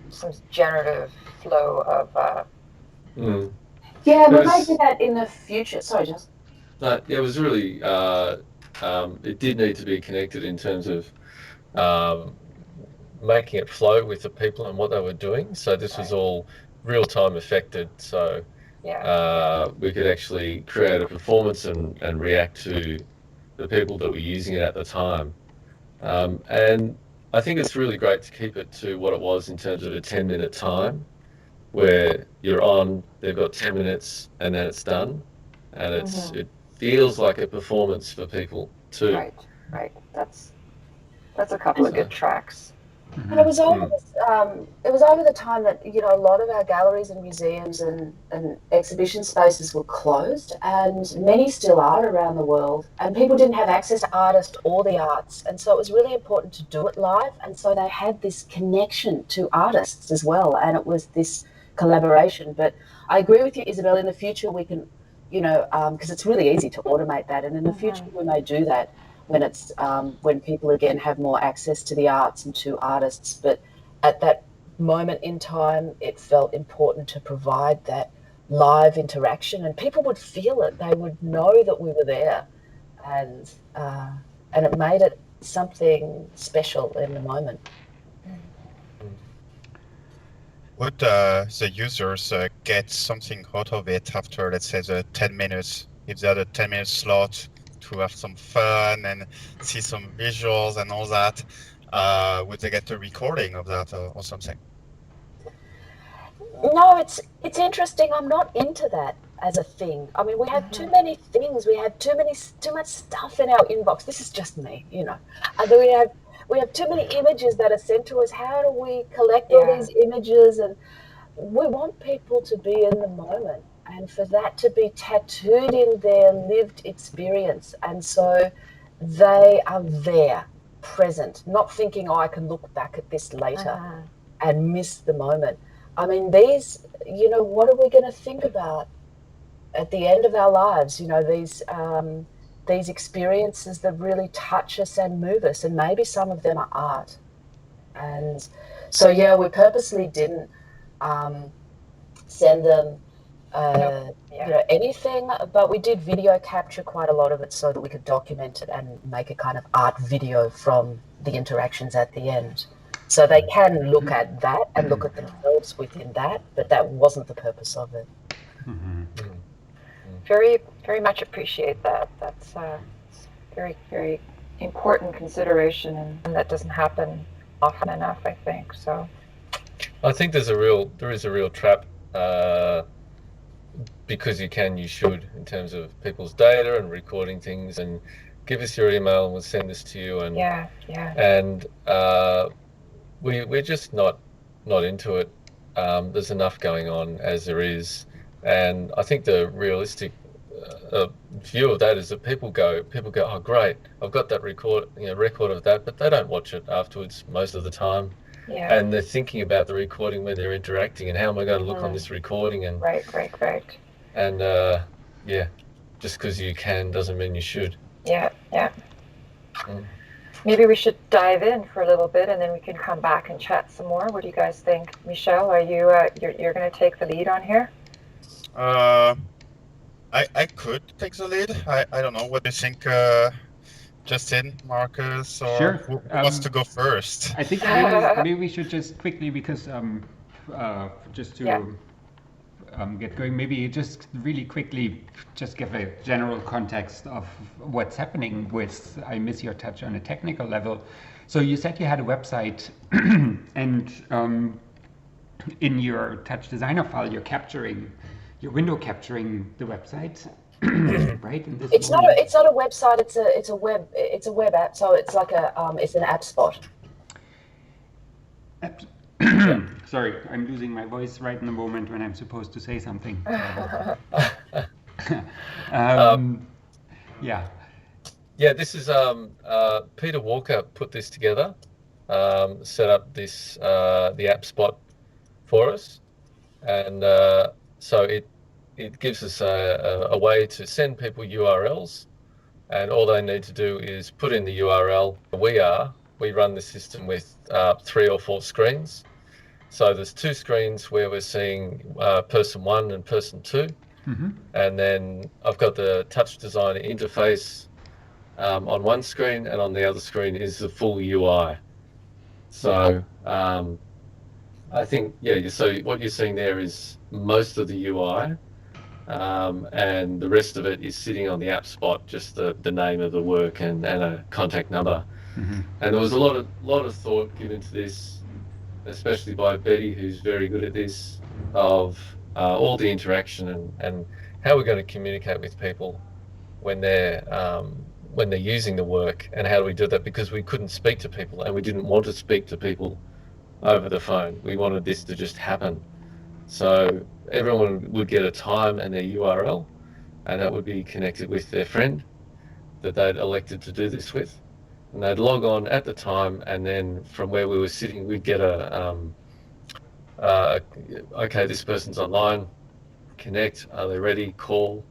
some generative flow of. Yeah, we might do that in the future. Sorry, just. It was really, it did need to be connected in terms of making it flow with the people and what they were doing. So this was all real-time affected. So we could actually create a performance and react to the people that were using it at the time. And I think it's really great to keep it to what it was in terms of a 10-minute time, where you're on, they've got 10 minutes, and then it's done. And it feels like a performance for people too. Right. That's a couple of good tracks. And it was over the time that a lot of our galleries and museums and exhibition spaces were closed, and many still are around the world. And people didn't have access to artists or the arts, and so it was really important to do it live. And so they had this connection to artists as well, and it was this collaboration. But I agree with you, Isabel. In the future, we can, because it's really easy to automate that, and in the future we may do that when it's when people again have more access to the arts and to artists. But at that moment in time, it felt important to provide that live interaction, and people would feel it. They would know that we were there, and it made it something special in the moment. Would the users get something out of it after, let's say, the 10 minutes? If they had a 10-minute slot to have some fun and see some visuals and all that, would they get a recording of that or something? No, it's interesting. I'm not into that as a thing. I mean, we have too many things. We have too much stuff in our inbox. This is just me, And then we have too many images that are sent to us. How do we collect all these images? And we want people to be in the moment, and for that to be tattooed in their lived experience. And so they are there, present, not thinking, I can look back at this later and miss the moment. I mean, these, what are we going to think about at the end of our lives? These experiences that really touch us and move us, and maybe some of them are art. And so, we purposely didn't send them anything, but we did video capture quite a lot of it so that we could document it and make a kind of art video from the interactions at the end. So they can look at that and look at themselves within that, but that wasn't the purpose of it. Very, very much appreciate that. That's very, very important consideration, and that doesn't happen often enough, I think. So I think there is a real trap, because you should, in terms of people's data and recording things, and give us your email and we'll send this to you. And and we're just not into it. There's enough going on as there is, and I think the realistic view of that is that people go, oh great, I've got that record of that, but they don't watch it afterwards most of the time. And they're thinking about the recording when they're interacting, and how am I going to look on this recording? And right. And just because you can doesn't mean you should. Maybe we should dive in for a little bit, and then we can come back and chat some more. What do you guys think? Michelle, are you you're going to take the lead on here? I could take the lead. I don't know. What do you think, Justin, Marcus, or Sure. who wants to go first? I think maybe we should just quickly, because just to get going, maybe just really quickly just give a general context of what's happening with I Miss Your Touch on a technical level. So you said you had a website and in your TouchDesigner file you're window capturing the website, right? In this It's not moment. a website. It's a web app. So it's like it's an app spot. Sorry, I'm losing my voice right in the moment when I'm supposed to say something. Yeah. Yeah, this is Peter Walker put this together, set up this the app spot for us, and so it gives us a way to send people URLs, and all they need to do is put in the URL. We run the system with 3 or 4 screens. So there's 2 screens where we're seeing person 1 and person 2, and then I've got the TouchDesigner interface on one screen, and on the other screen is the full UI. So I think, so what you're seeing there is most of the UI, and the rest of it is sitting on the app spot, just the name of the work and a contact number. And there was a lot of thought given to this, especially by Betty, who's very good at this, of all the interaction and how we're going to communicate with people when they're using the work, and how do we do that, because we couldn't speak to people and we didn't want to speak to people over the phone. We wanted this to just happen. So everyone would get a time and their URL, and that would be connected with their friend that they'd elected to do this with. And they'd log on at the time, and then from where we were sitting, we'd get okay, this person's online, connect, are they ready, call,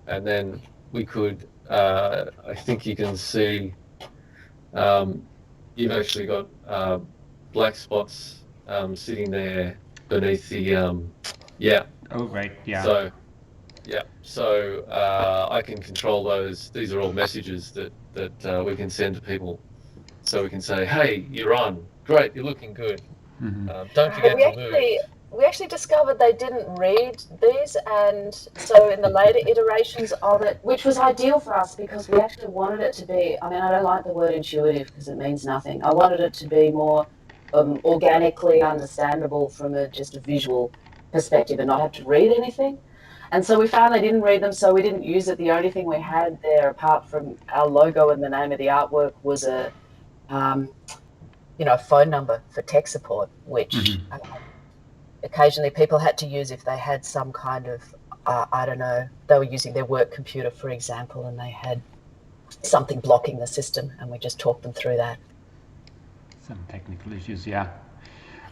and then we could, I think you can see, you've actually got black spots sitting there beneath the, Oh, right, yeah. So I can control those. These are all messages that we can send to people. So we can say, hey, you're on. Great, you're looking good. Don't forget to move. We actually discovered they didn't read these, and so in the later iterations of it, which was ideal for us because we actually wanted it to be, I mean, I don't like the word intuitive because it means nothing. I wanted it to be more organically understandable from just a visual perspective and not have to read anything. And so we found they didn't read them, so we didn't use it. The only thing we had there, apart from our logo and the name of the artwork, was a phone number for tech support, which occasionally people had to use if they had some kind of, I don't know, they were using their work computer, for example, and they had something blocking the system, and we just talked them through that. Some technical issues, yeah.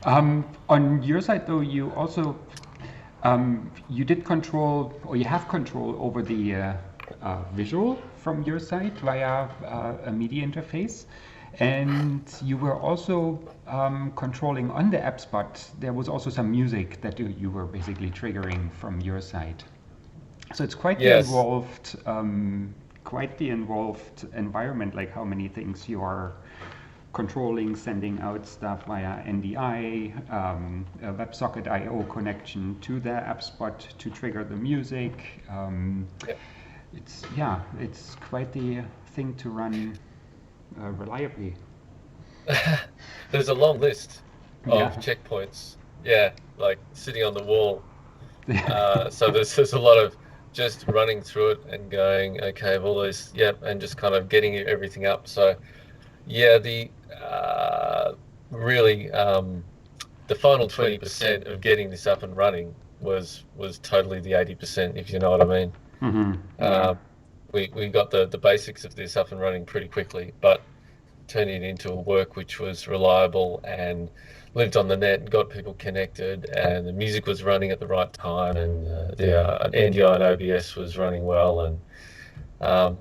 On your side, though, you also you did control, or you have control over the visual from your side via a media interface. And you were also controlling on the app spot. There was also some music that you were basically triggering from your side. So it's quite the involved environment, like how many things you are controlling, sending out stuff via NDI, a WebSocket I/O connection to the app spot to trigger the music. It's quite the thing to run reliably. There's a long list of checkpoints. Yeah, like sitting on the wall. So there's a lot of just running through it and going, okay, all those, and just kind of getting everything up. So the really the final 20% of getting this up and running was totally the 80%, if you know what I mean. We got the basics of this up and running pretty quickly, but turning it into a work which was reliable and lived on the net and got people connected, and the music was running at the right time, and an NDI and OBS was running well, and that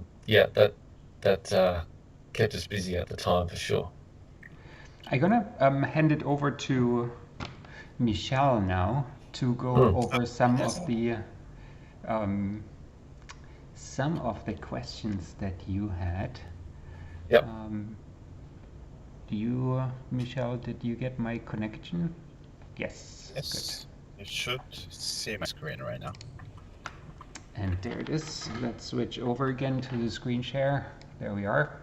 kept us busy at the time for sure. I'm gonna hand it over to Michelle now to go over some of the questions that you had. Yep. Michelle, did you get my connection? Yes. Yes. You should see my screen right now. And there it is. Let's switch over again to the screen share. There we are.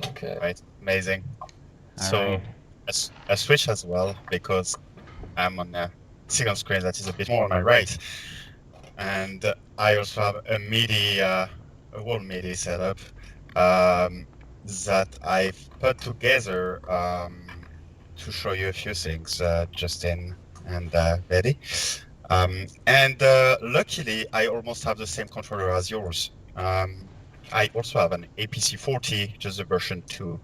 Okay. Right, amazing. All So right. I switch as well because I'm on a second screen that is a bit more on my right. And I also have a MIDI, a whole MIDI setup that I've put together to show you a few things, Justin and Betty. And luckily, I almost have the same controller as yours. I also have an APC40, just the version 2.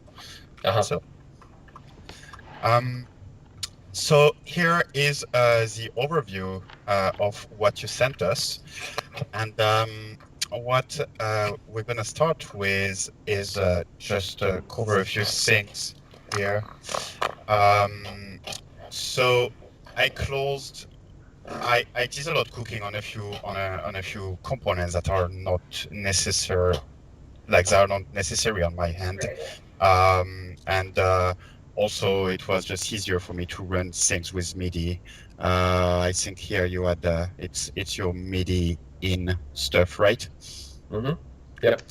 Uh-huh. So here is the overview of what you sent us. And what we're going to start with is just cover a few things here. So I did a lot of cooking on a few components that are not necessary, on my hand. And also, it was just easier for me to run things with MIDI. I think here you had it's your MIDI in stuff, right? Mm-hmm. Yep.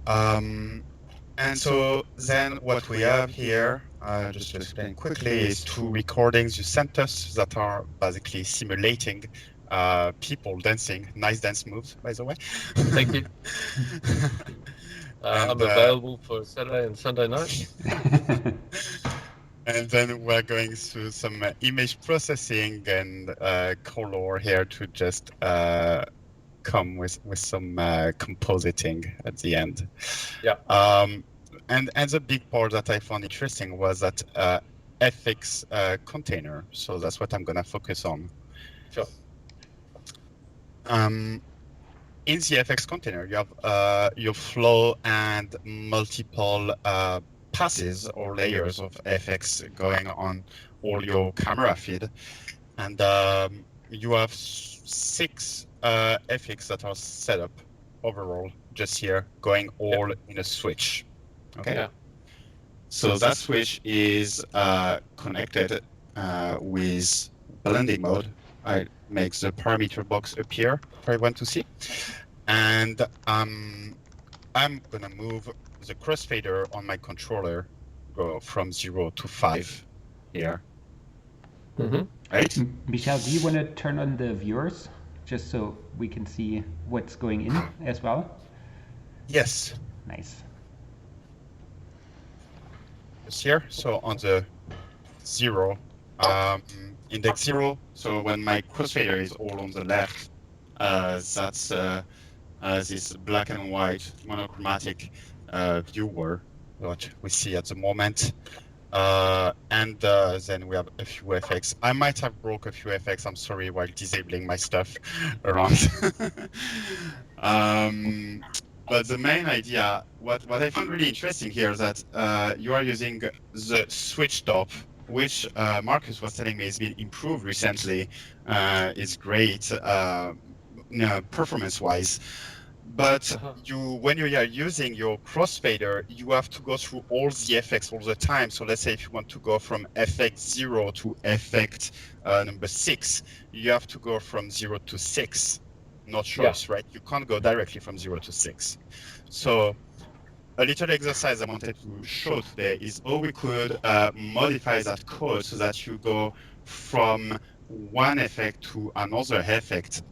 And so then what we have here, just to explain quickly, is 2 recordings you sent us that are basically simulating people dancing. Nice dance moves, by the way. Thank you. And, I'm available for Saturday and Sunday night. And then we're going through some image processing and color here to just come with some compositing at the end. Yeah. And the big part that I found interesting was that FX container. So that's what I'm going to focus on. Sure. In the FX container, you have your flow and multiple passes or layers of FX going on all your camera feed. And you have 6 FX that are set up overall, just here, going all in a switch. Okay. Yeah. So that switch is connected with blending mode. I make the parameter box appear if I want to see. And I'm gonna move the crossfader on my controller, go from 0 to 5 here. Mm-hmm. Right? Michelle, do you want to turn on the viewers just so we can see what's going in as well? Yes. Nice. It's here. So on the 0, index 0. So when my crossfader is all on the left, that's this black and white monochromatic viewer that we see at the moment. And then we have a few effects. I might have broke a few effects, I'm sorry, while disabling my stuff around. But the main idea, what I found really interesting here is that you are using the switch top, which Marcus was telling me has been improved recently. It's great performance-wise. But when you are using your crossfader, you have to go through all the effects all the time. So let's say if you want to go from effect 0 to effect number 6, you have to go from 0 to 6. No choice, right? You can't go directly from 0 to 6. So a little exercise I wanted to show today is how we could modify that code so that you go from one effect to another effect,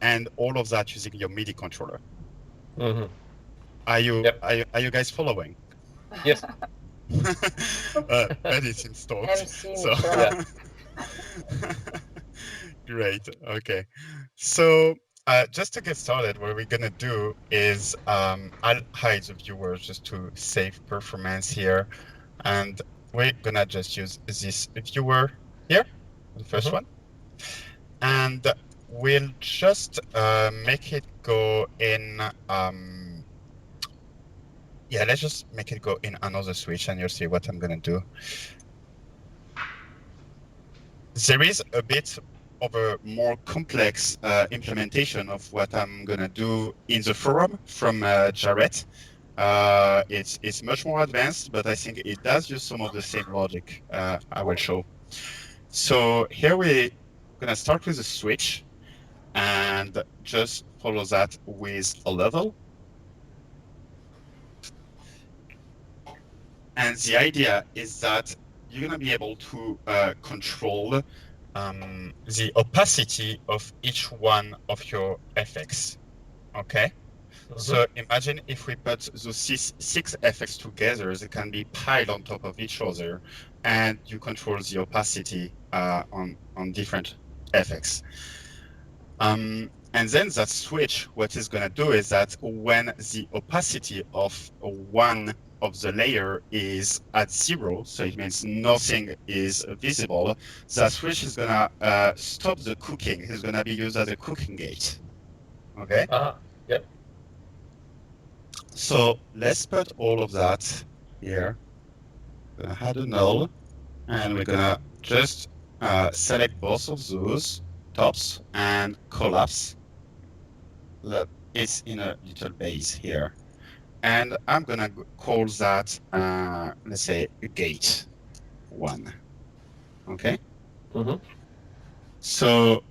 and all of that using your MIDI controller. Mm-hmm. Are you guys following? Yes. Betty seems stoked. MC So Michelle. great. Okay. So just to get started, what we're gonna do is I'll hide the viewers just to save performance here, and we're gonna just use this viewer here, the first one, and we'll just make it go in. Yeah, let's just make it go in another switch, and you'll see what I'm gonna do. There is a bit of a more complex implementation of what I'm gonna do in the forum from Jarrett. It's much more advanced, but I think it does use some of the same logic I will show. So here we gonna start with a switch and just follow that with a level. And the idea is that you're gonna be able to control the opacity of each one of your effects. Okay. So imagine if we put those six effects together, they can be piled on top of each other, and you control the opacity on different effects. And then that switch, what it's going to do is that when the opacity of one of the layer is at 0, so it means nothing is visible, that switch is going to stop the cooking. It's going to be used as a cooking gate. Okay? Yep. So let's put all of that here. We're going to add a null, and we're going to just select both of those tops and collapse. Look, it's in a little base here. And I'm going to call that, let's say, gate 1. Okay? So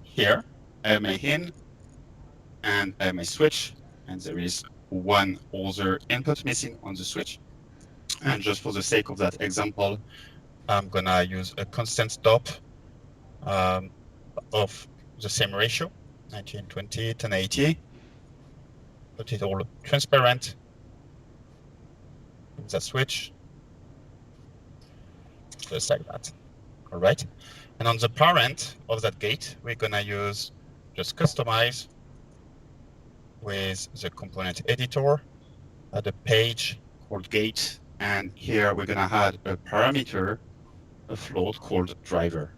here, I have my in, and I have my switch, and there is one other input missing on the switch. And just for the sake of that example, I'm going to use a constant stop of the same ratio, 1920, 1080. Put it all transparent. That switch, just like that. All right. And on the parent of that gate, we're going to use just customize with the component editor, add a page called gate. And here we're going to add a parameter, a float called driver.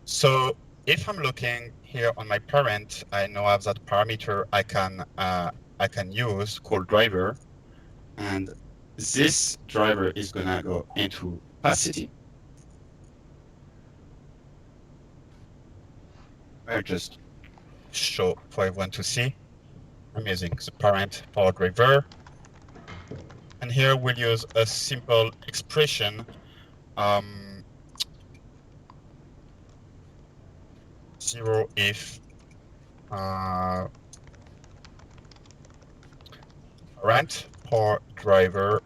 So if I'm looking here on my parent, I now have that parameter I can use called driver, and this driver is going to go into opacity. I'll just show for everyone to see. I'm using the parent power driver, and here we'll use a simple expression. 0 if parent power driver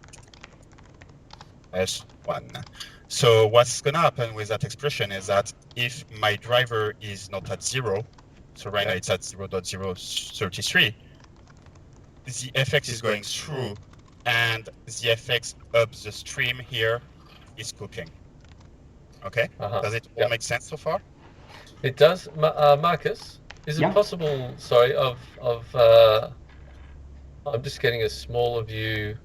S1. So what's going to happen with that expression is that if my driver is not at 0, so right now it's at 0.033, the effect is going through, and the effects up the stream here is cooking. Okay? Does it all make sense so far? It does. Marcus, is it possible, sorry, I'm just getting a smaller view,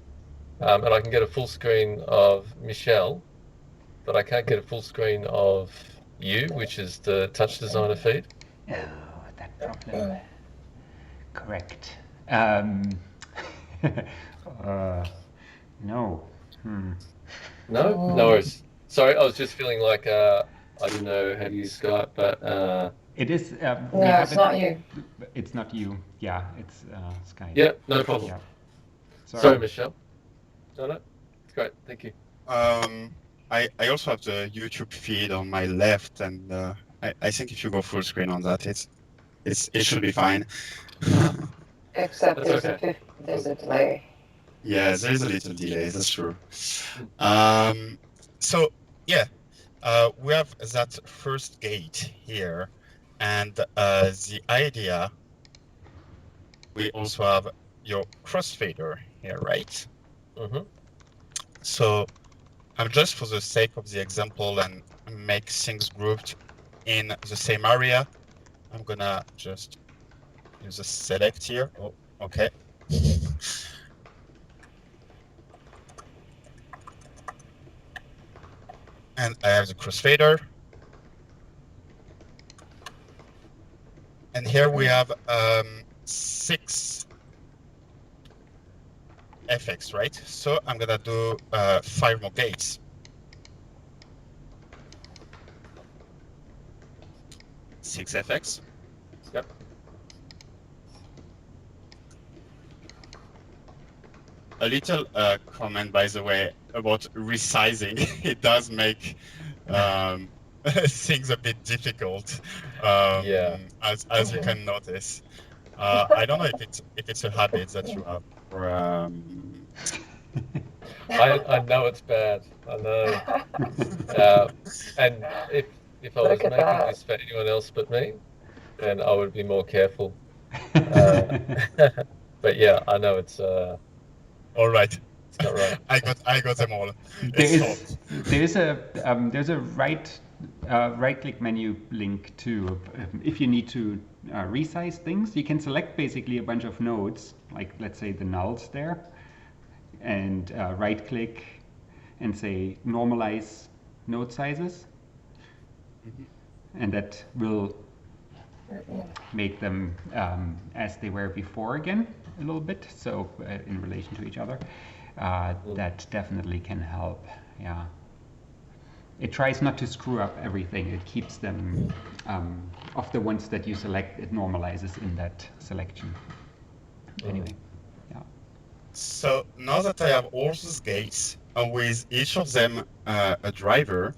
and I can get a full screen of Michelle, but I can't get a full screen of you, which is the TouchDesigner feed. Oh, that problem. Correct. No. No? No worries. Sorry, I was just feeling like I didn't know how to use Skype, but... It is... no, it's not you. It's not you. Yeah, it's Skype. Yeah, no problem. Yeah. Sorry, Michelle. No, it's great. Thank you. I also have the YouTube feed on my left, and I think if you go full screen on that, it should be fine. Except there's a delay. Yeah, there is a little delay, that's true. So yeah, we have that first gate here, and the idea, we also have your crossfader here, right? So I'm just, for the sake of the example and make things grouped in the same area, I'm gonna just use a select here. Oh, okay. And I have the crossfader. And here we have 6 effects, right? So I'm gonna do 5 more gates. Six effects. Yep. A little comment, by the way, about resizing, it does make things a bit difficult, Yeah. as you can notice. I don't know if it's a habit that you have, or I know it's bad. I know. And if I was Look at making that. this for anyone else but me, then I would be more careful. Uh, but yeah, I know it's all right. not right. I got them all. There It's is solved. there's a right click menu link too. If you need to resize things, you can select basically a bunch of nodes, like let's say the nulls there, and right click and say normalize node sizes, and that will make them as they were before again a little bit, so in relation to each other. That definitely can help. Yeah, it tries not to screw up everything. It keeps them of the ones that you select, it normalizes in that selection. Anyway, yeah. So now that I have all those gates, with each of them a driver,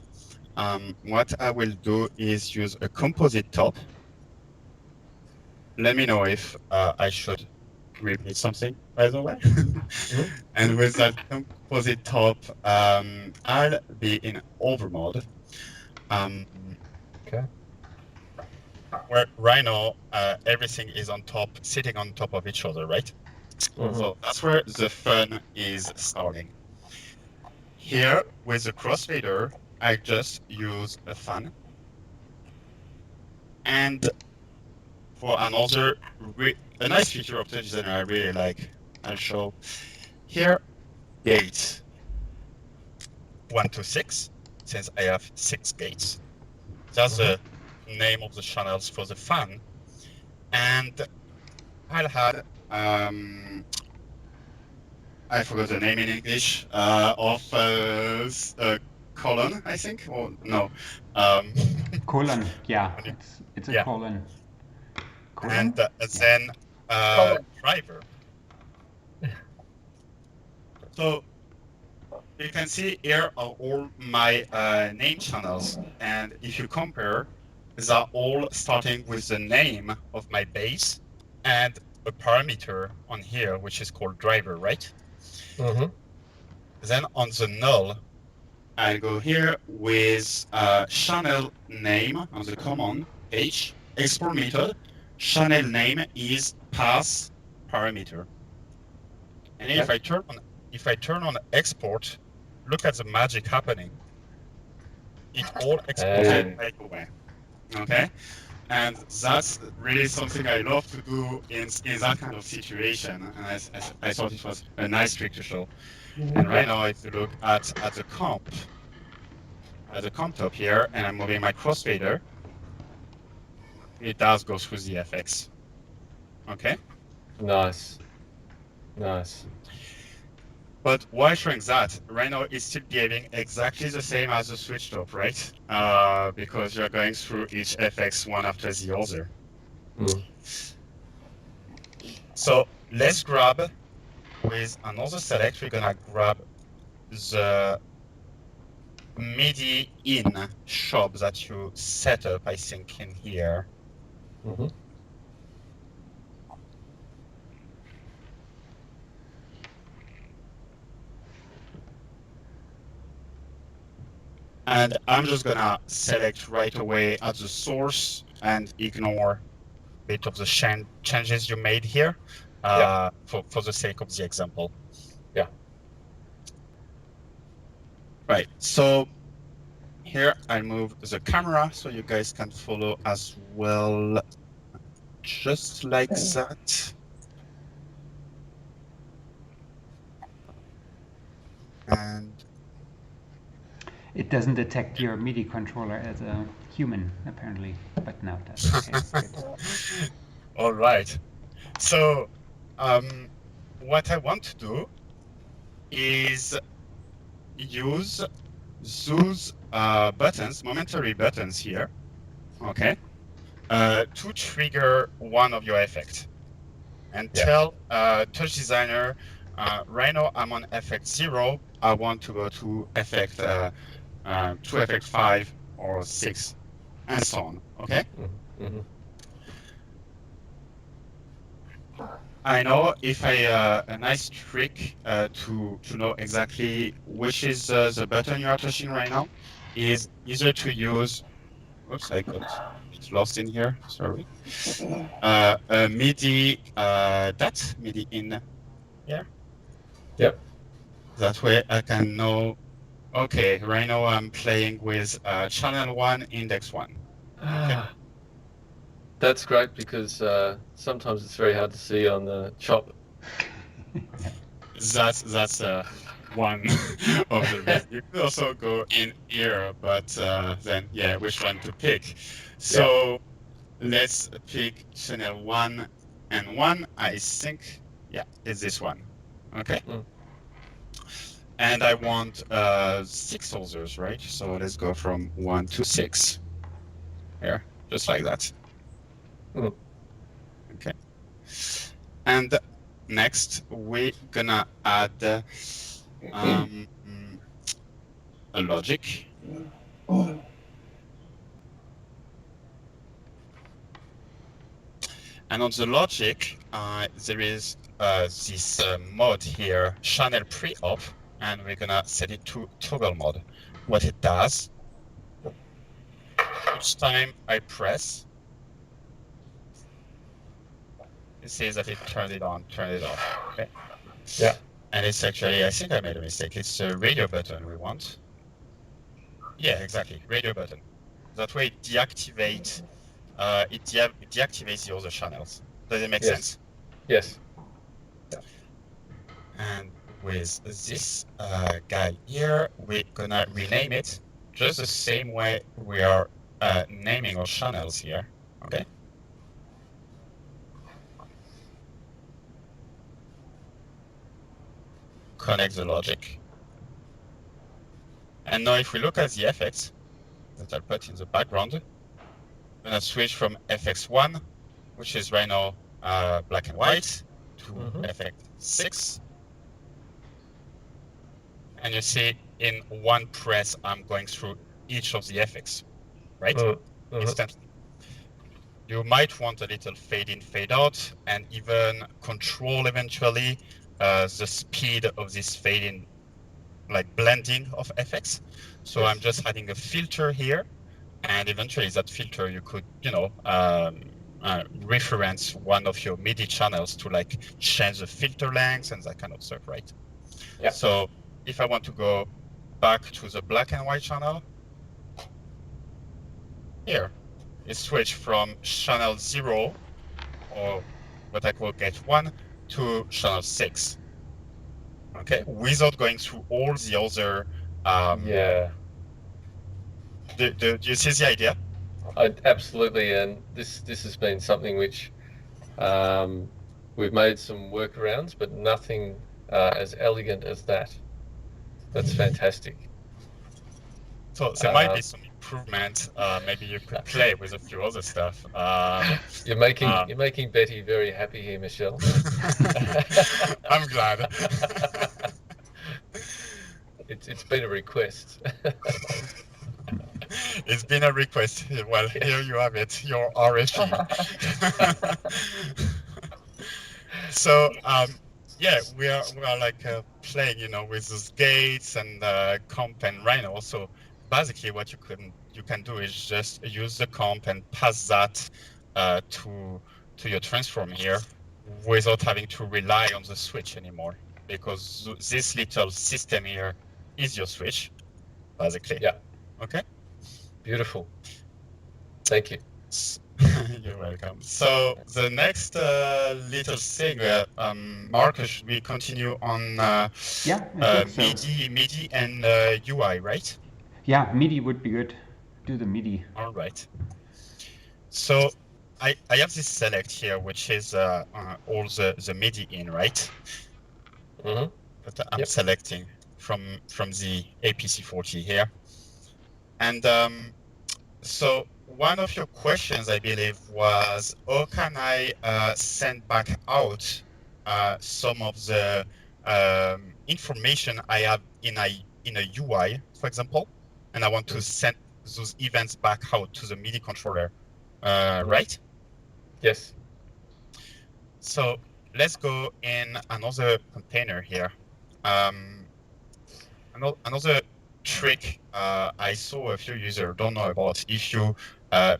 what I will do is use a composite top. Let me know if I should repeat something, by the way. And with that composite top, I'll be in over mode. Okay. Where right now, everything is on top, sitting on top of each other, right? So that's where the fun is starting. Here, with the Crossfader, I just use a fan. And for another, a nice feature of TouchDesigner I really like, I'll show here, gates 1 to 6, since I have 6 gates. That's the name of the channels for the fan. And I'll add, I forgot the name in English, of colon, I think, or no. Colon, yeah, it's a Yeah. colon. And then driver. So you can see here are all my name channels, and if you compare, they're all starting with the name of my base and a parameter on here, which is called driver, right? Then on the null, I go here with channel name on the command H, export method. Channel name is pass parameter. And if I turn on export, look at the magic happening. It all exported right away. Okay? And that's really something I love to do in that kind of situation. And I thought it was a nice trick to show. And right now, if you look at the comp top here, and I'm moving my crossfader, it does go through the FX. Okay? Nice. Nice. But why showing that? Right now, it's still behaving exactly the same as the switch top, right? Because you're going through each FX one after the other. So let's grab, with another select, we're gonna grab the MIDI in shop that you set up, I think, in here. And I'm just gonna select right away at the source and ignore a bit of the changes you made here for the sake of the example. Yeah. Right, so here I move the camera so you guys can follow as well, just like that. And it doesn't detect your MIDI controller as a human, apparently, but now it does. Okay, good. All right. So what I want to do is use those buttons, momentary buttons here, okay, to trigger one of your effects. And tell TouchDesigner, right now I'm on effect 0, I want to go to effect 5 or 6, and so on. Okay. Mm-hmm. I know if a nice trick to know exactly which is the button you are touching right now is either to use. Oops, I got lost in here. Sorry. A MIDI MIDI in here. Yep. That way I can know. Okay, right now I'm playing with channel 1, index 1. Okay. That's great because sometimes it's very hard to see on the chop. That's one of the reasons. You could also go in here, but then yeah, which one to pick? So let's pick channel 1 and 1. I think it's this one. Okay. Mm. And I want 6 others, right? So let's go from 1 to 6. Here, just like that. Mm. Okay. And next, we're gonna add a logic. And on the logic, there is this mode here, channel pre-op, and we're gonna set it to toggle mode. What it does, each time I press, it says that it turned it on, turned it off. Okay. Yeah. And it's actually, I think I made a mistake. It's the radio button we want. Yeah, exactly, radio button. That way it deactivates the other channels. Does it make sense? Yes. And with this guy here, we're gonna rename it just the same way we are naming our channels here. Okay. Connect the logic. And now if we look at the effects that I'll put in the background, I'm gonna switch from FX1, which is right now black and white, to effect 6. And you see in one press, I'm going through each of the effects, right? Instantly. You might want a little fade in, fade out, and even control eventually the speed of this fade in, like blending of effects. So I'm just adding a filter here, and eventually that filter you could, reference one of your MIDI channels to like change the filter length and that kind of stuff, right? Yeah. So if I want to go back to the black and white channel, here, it switched from channel 0, or what I call gate 1, to channel 6. Okay, without going through all the other. Do you see the idea? Absolutely, and this has been something which we've made some workarounds, but nothing as elegant as that. That's fantastic. So there might be some improvement. Maybe you could play with a few other stuff. You're making Betty very happy here, Michelle. I'm glad. It's been a request. It's been a request. Well, here you have it, your RFE. So yeah, we are like playing, with those gates and comp and Rhino. So basically, what you can do is just use the comp and pass that to your transform here, without having to rely on the switch anymore, because this little system here is your switch, basically. Yeah. Okay. Beautiful. Thank you. You're welcome. So the next little thing, Marcus, should we continue on MIDI and UI, right? Yeah, MIDI would be good. Do the MIDI. All right. So I have this select here, which is all the MIDI in, right? Mm-hmm. That I'm selecting from the APC40 here. And so one of your questions, I believe, was how can I send back out some of the information I have in a UI, for example, and I want to send those events back out to the MIDI controller, right? Yes. So let's go in another container here. Another trick I saw a few users don't know about. If you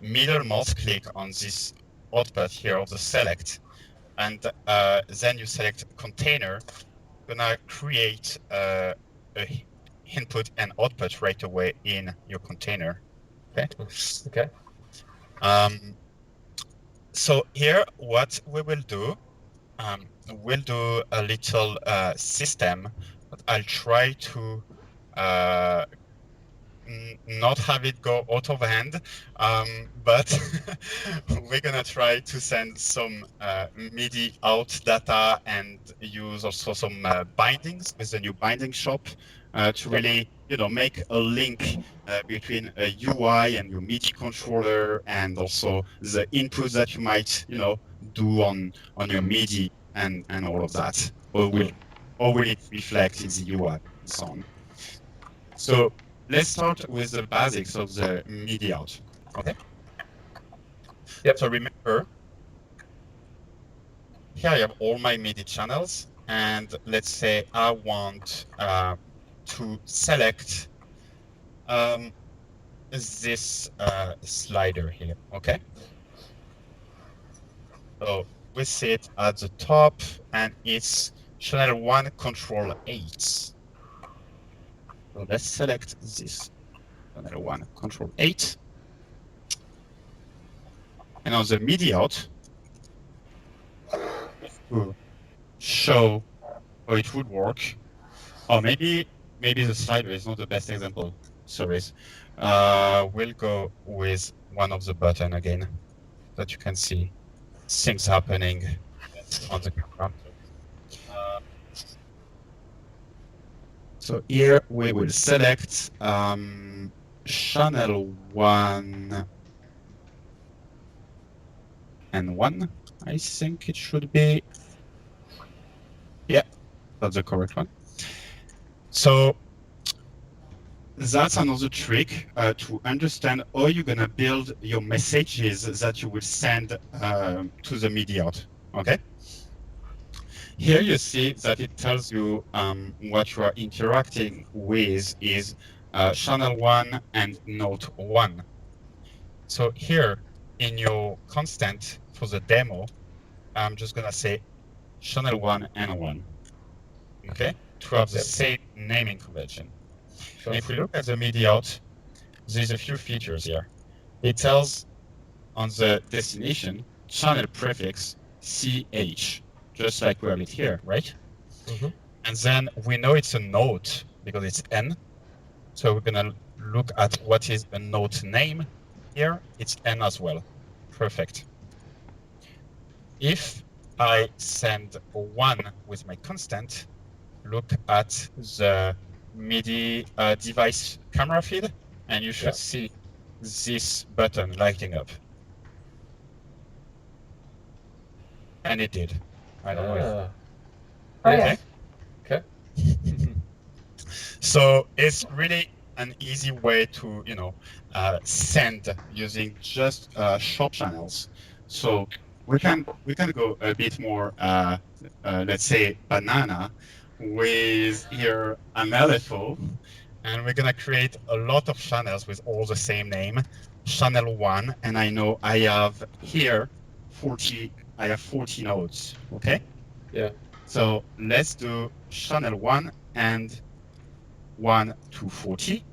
middle mouse click on this output here of the select, and then you select container, gonna create a input and output right away in your container. Okay. Okay. So here, what we will do, we'll do a little system, but I'll try to not have it go out of hand, but we're gonna try to send some MIDI out data and use also some bindings with the new binding shop to really, make a link between a UI and your MIDI controller, and also the inputs that you might, do on your MIDI and all of that, or will it reflect in the UI and so on. So let's start with the basics of the MIDI out. Okay. Yep. So remember, here I have all my MIDI channels, and let's say I want to select this slider here. Okay. So we see it at the top, and it's channel 1, control 8. So let's select this. Channel 1, control 8. And on the MIDI out, to show how it would work, or maybe the slider is not the best example. Sorry. We'll go with one of the button again, that you can see things happening on the camera. So here we will select channel 1 and 1. I think it should be. Yeah, that's the correct one. So that's another trick to understand how you're gonna build your messages that you will send to the MIDI out. Okay. Here you see that it tells you what you are interacting with is channel 1 and note 1. So here in your constant for the demo, I'm just gonna say channel 1 and 1. Okay, to have the same naming convention. Sure. And if we look at the MIDI out, there's a few features here. It tells on the destination channel prefix CH, just like we have it here, right? Mm-hmm. And then we know it's a note because it's N. So we're gonna look at what is a note name. Here it's N as well. Perfect. If I send 1 with my constant, look at the MIDI device camera feed, and you should see this button lighting up. And it did. I don't know. Okay. Okay. So it's really an easy way to, send using just short channels. So we can go a bit more, let's say, banana with here an LFO, and we're gonna create a lot of channels with all the same name, channel 1, and I know I have here 40 nodes. Okay. Yeah. So let's do channel 1 and 1 to 40.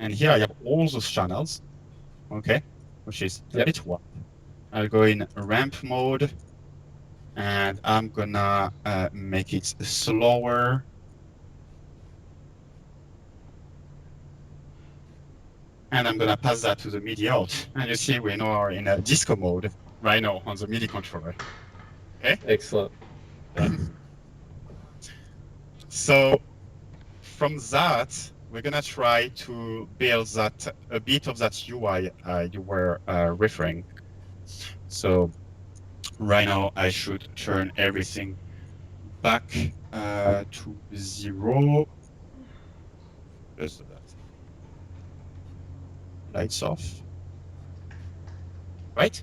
And here I have all those channels, okay, which is a bit one. I'll go in ramp mode, and I'm gonna make it slower. And I'm gonna pass that to the MIDI out. And you see we now are in a disco mode right now on the MIDI controller. Okay? Excellent. So from that, we're gonna try to build that a bit of that UI you were referring. So right now I should turn everything back to 0. Just do that. Lights off. Right?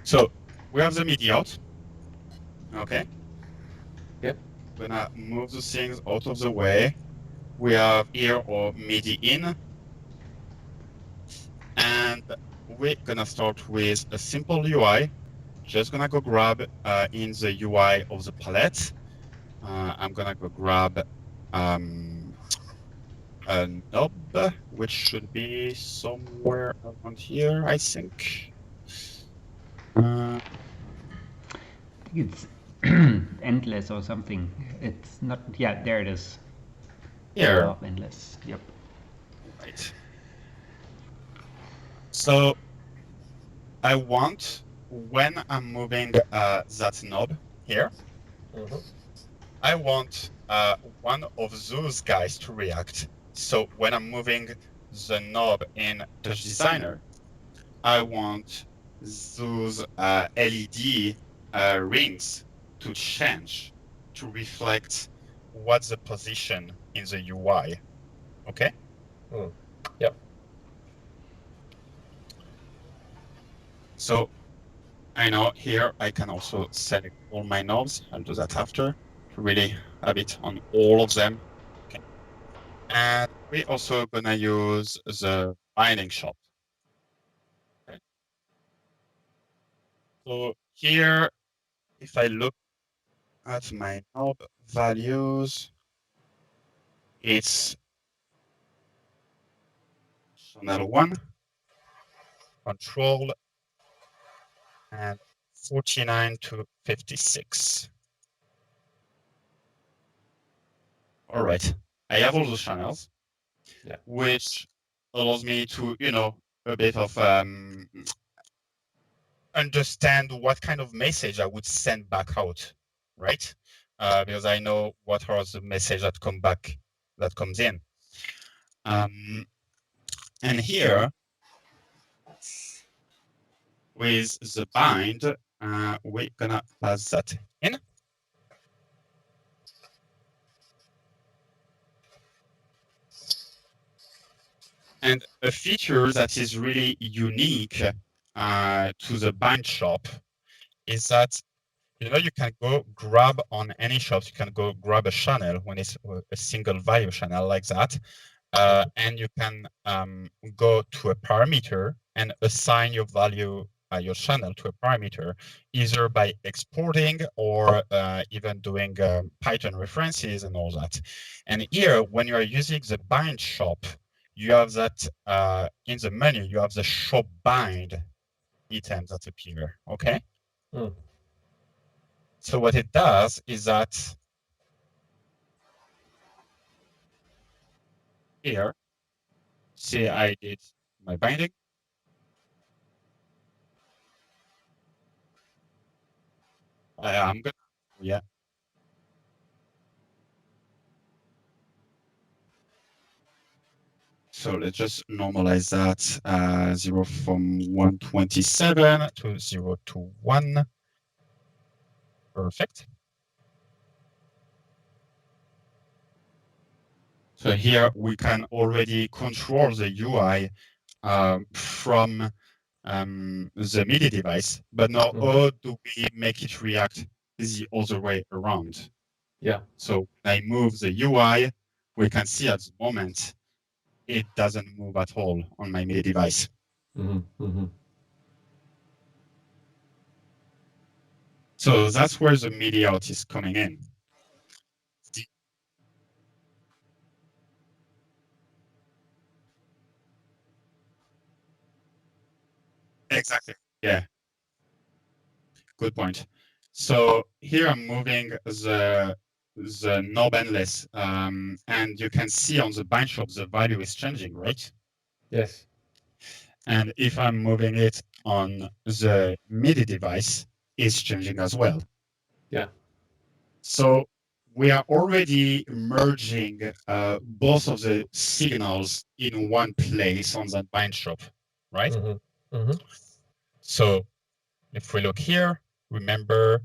So we have the MIDI out. Okay. Yep. Gonna move the things out of the way. We have here our MIDI in. And we're gonna start with a simple UI. Just gonna go grab in the UI of the palette. I'm gonna go grab a knob, which should be somewhere around here, I think. I think it's endless or something. It's not. Yeah, there it is. Here. Knob endless. Yep. Right. So I want, when I'm moving that knob here, I want one of those guys to react. So when I'm moving the knob in TouchDesigner, I want those LED rings to change to reflect what's the position in the UI. Okay? Yep. So I know here I can also select all my knobs. I'll do that after to really have it on all of them. Okay. And we're also gonna use the binding shop. Okay. So here, if I look at my knob values, it's channel 1, control, and 49 to 56. All right, I have all those channels, Yeah. which allows me to, a bit of understand what kind of message I would send back out, right? Because I know what are the message that comes in. And here, with the bind, we're gonna pass that in. And a feature that is really unique to the bind shop is that you can go grab on any shop. You can go grab a channel when it's a single value channel like that, and you can go to a parameter and assign your value, your channel to a parameter, either by exporting or even doing Python references and all that. And here, when you are using the bind shop, you have that in the menu. You have the shop bind items that appear. Okay. So what it does is that here, say I did my binding. I'm gonna, yeah. So let's just normalize that 0 from 127 to 0 to 1. Perfect. So here we can already control the UI from the MIDI device, but now how do we make it react the other way around? Yeah. So when I move the UI, we can see at the moment it doesn't move at all on my MIDI device. So that's where the MIDI out is coming in. Exactly. Yeah. Good point. So here I'm moving the knob endless, and you can see on the bind shop the value is changing, right? Yes. And if I'm moving it on the MIDI device, it's changing as well. Yeah. So we are already merging both of the signals in one place on that bind shop, right? So if we look here, remember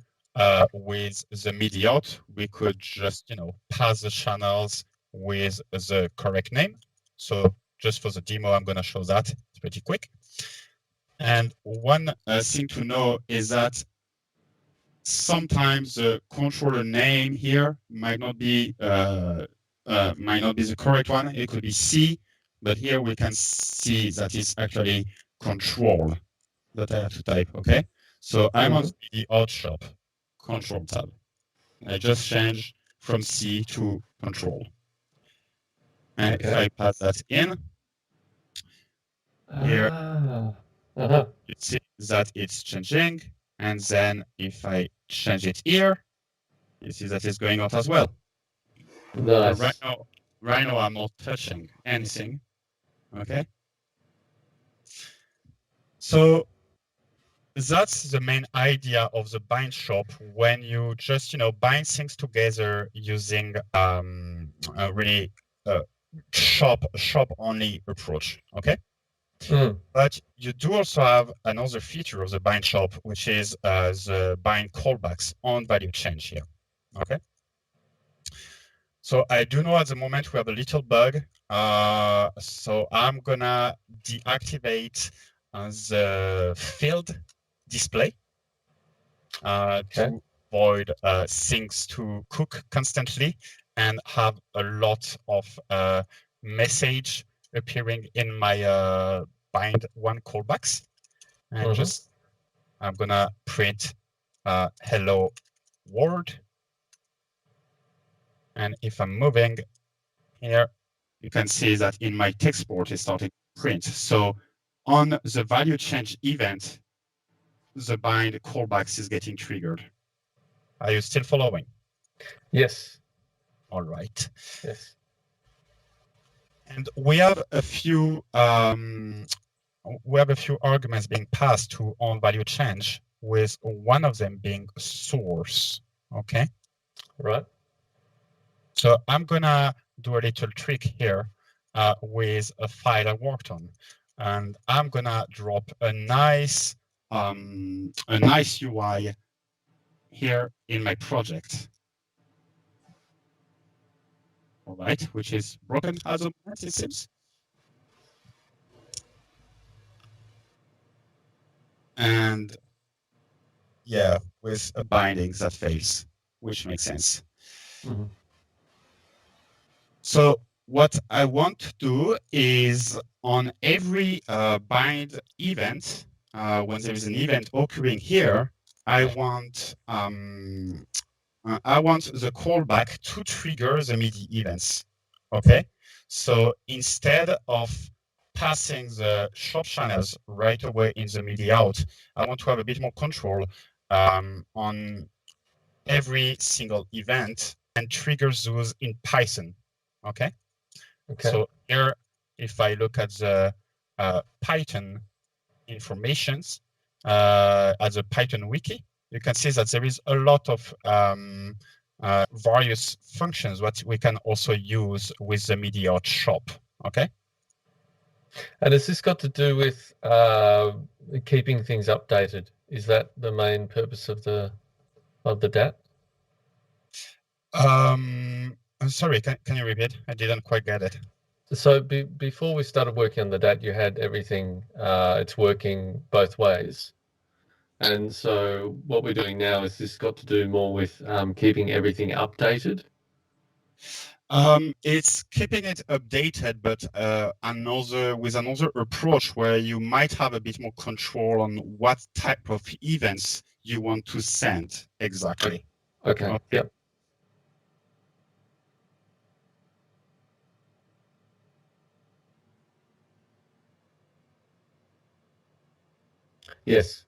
with the MIDI out, we could just, pass the channels with the correct name. So just for the demo, I'm going to show that. It's pretty quick. And one thing to know is that sometimes the controller name here might not be the correct one. It could be C, but here we can see that it's actually control that I have to type. Okay, so I'm on the out shop control tab. I just change from C to control, and if I pass that in here, you see that it's changing, and then if I change it here, you see that it's going out as well. Nice. Right now I'm not touching anything. Okay. So that's the main idea of the bind shop when you just bind things together using a really shop only approach. Okay. But you do also have another feature of the bind shop, which is the bind callbacks on value change here. Okay. So I do know at the moment we have a little bug. So I'm gonna deactivate the field display to avoid things to cook constantly and have a lot of message appearing in my bind one callbacks. And just I'm gonna print hello world. And if I'm moving here, you can see that in my text port it's starting to print. So on the value change event, the bind callbacks is getting triggered. Are you still following? Yes. All right. Yes. And we have a few arguments being passed to on value change, with one of them being source. Okay. Right. So I'm gonna do a little trick here with a file I worked on, and I'm gonna drop a nice UI here in my project. All right, which is broken as of moment, it seems. And yeah, with a binding that fails, which makes sense. So what I want to do is on every bind event, when there is an event occurring here, I want the callback to trigger the MIDI events. Okay, so instead of passing the shop channels right away in the MIDI out, I want to have a bit more control on every single event and trigger those in Python. Okay. So here, if I look at the Python informations at the Python wiki, you can see that there is a lot of various functions that we can also use with the MIDI out shop. Okay. And has this got to do with keeping things updated? Is that the main purpose of the DAT? Sorry, can you repeat? I didn't quite get it. So before we started working on the DAT, you had everything, it's working both ways. And so what we're doing now is this got to do more with keeping everything updated? It's keeping it updated, but with another approach where you might have a bit more control on what type of events you want to send exactly. Okay. Yep. Yes.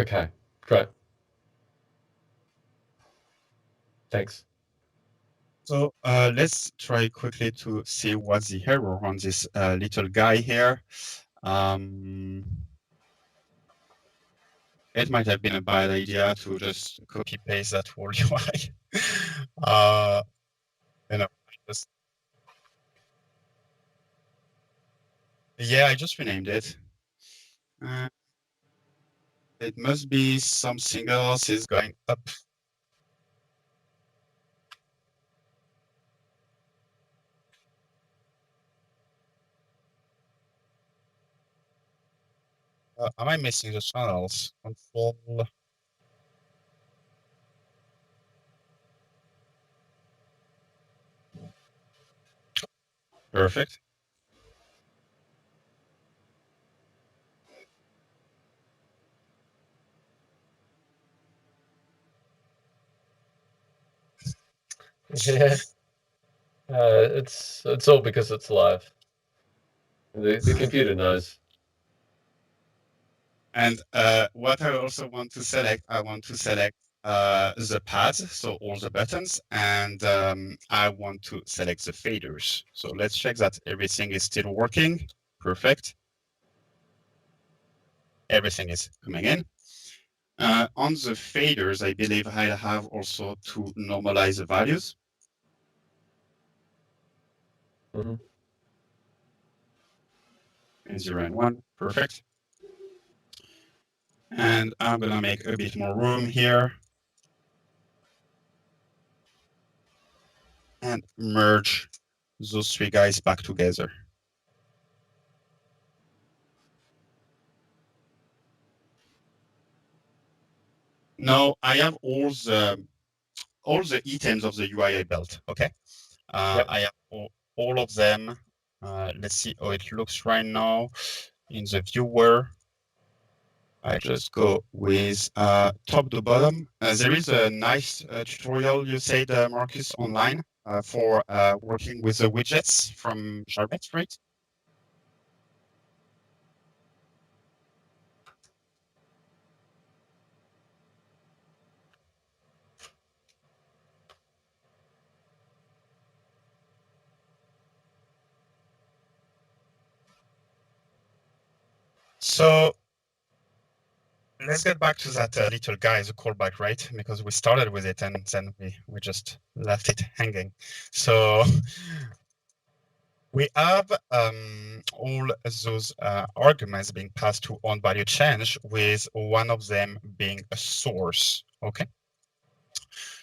Okay, great. Thanks. So let's try quickly to see what's the error on this little guy here. It might have been a bad idea to just copy paste that whole UI. Yeah, I just renamed it. It must be something else is going up. Am I missing the channels? Control. Perfect. Yeah. It's all because it's live. The computer knows. And what I also want to select, I want to select the pads, so all the buttons, and I want to select the faders. So let's check that everything is still working. Perfect. Everything is coming in. On the faders, I believe I have also to normalize the values. Mm-hmm. 0 and 1, perfect. And I'm gonna make a bit more room here. And merge those three guys back together. Now I have all the items of the UI I built. Okay, Yep. I have all of them. Let's see how it looks right now in the viewer. I just go with top to bottom. There is a nice tutorial you said, Marcus, online for working with the widgets from Sargeant, right? So let's get back to that little guy, the callback, right? Because we started with it and then we just left it hanging. So we have all those arguments being passed to onValue change, with one of them being a source, okay?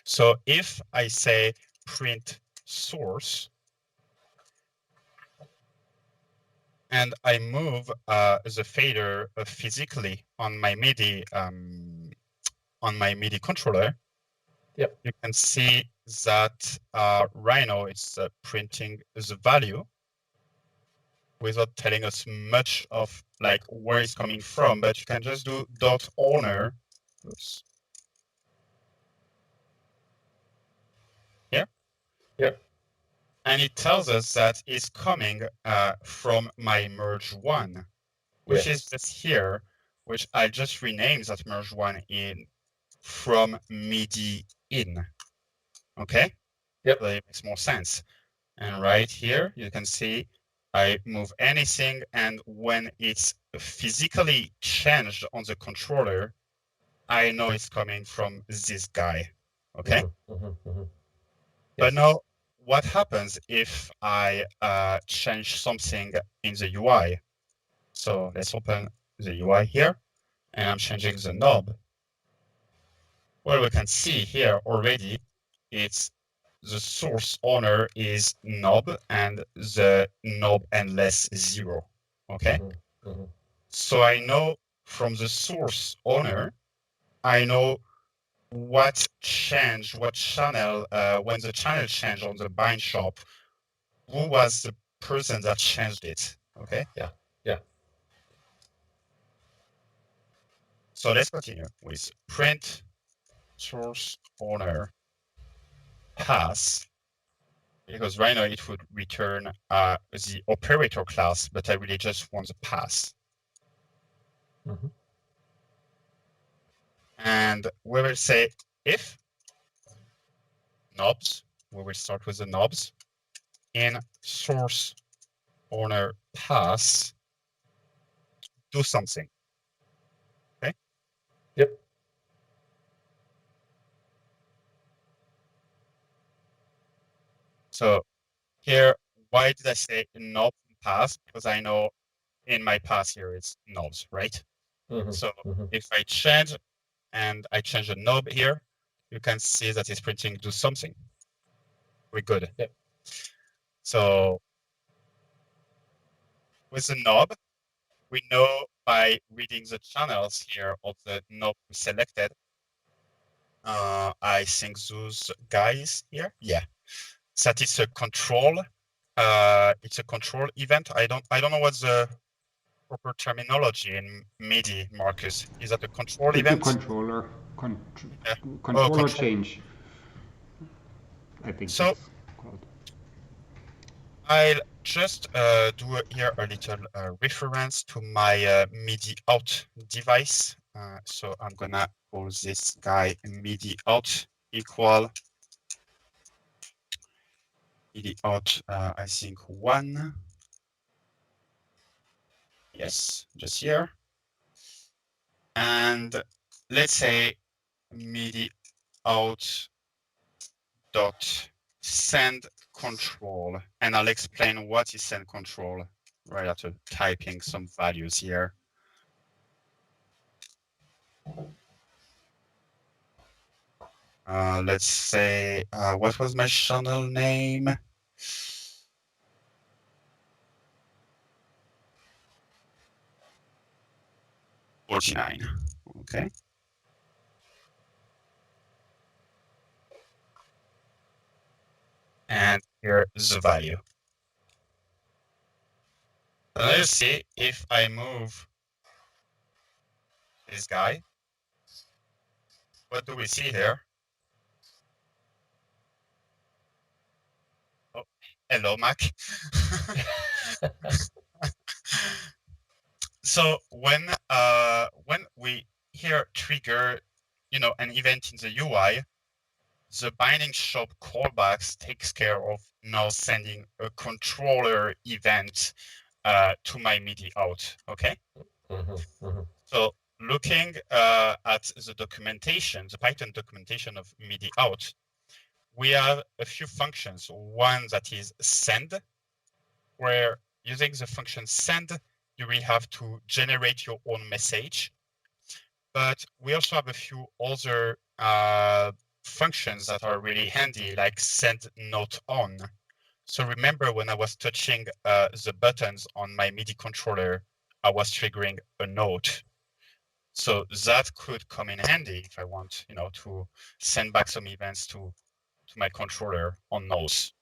So if I say print source, and I move the fader physically on my MIDI controller, yep, you can see that right now it's printing the value without telling us much of like where it's coming from. But you can just do dot owner. Oops. Here. yep, And it tells us that it's coming from my merge one, which is just here, which I just renamed that merge one in from MIDI in. Okay. yep. So it makes more sense. And right here, you can see I move anything, and when it's physically changed on the controller, I know it's coming from this guy, okay? Mm-hmm, mm-hmm, mm-hmm. But now, what happens if I change something in the UI? So let's open the UI here, and I'm changing the knob. Well, we can see here already, it's the source owner is knob and the knob endless 0, okay? Mm-hmm, mm-hmm. So I know from the source owner, I know what changed, what channel, when the channel changed on the bind shop, who was the person that changed it, okay? Yeah. So let's continue with print source owner pass, because right now it would return the operator class, but I really just want the pass. Mm-hmm. And we will say if knobs, we will start with the knobs, in source owner pass, do something. Okay. Yep. So here, why did I say knob pass? Because I know in my pass here it's knobs, right? So if I change and I change the knob here, you can see that it's printing do something. We're good. Yep. So with the knob, we know by reading the channels here of the knob we selected. I think those guys here, yeah, that is a control. It's a control event. I don't know what's the proper terminology in MIDI, Marcus. Is that a control It's event? a controller. Yeah. Controller change. I think So it's called. I'll just do here a little reference to my MIDI out device. So I'm gonna call this guy MIDI out equal MIDI out, I think 1. Yes, just here. And let's say MIDI out dot send control, and I'll explain what is send control right after typing some values here. Let's say, what was my channel name? $49. Okay. And here's the value. Let's see if I move this guy. What do we see here? Oh, hello, Mac. So when we here trigger, an event in the UI, the binding shop callbacks takes care of now sending a controller event to my MIDI out. Okay. So looking at the documentation, the Python documentation of MIDI out, we have a few functions. One that is send, where using the function send, you will have to generate your own message. But we also have a few other functions that are really handy, like send note on. So remember when I was touching the buttons on my MIDI controller, I was triggering a note. So that could come in handy if I want, to send back some events to my controller on those.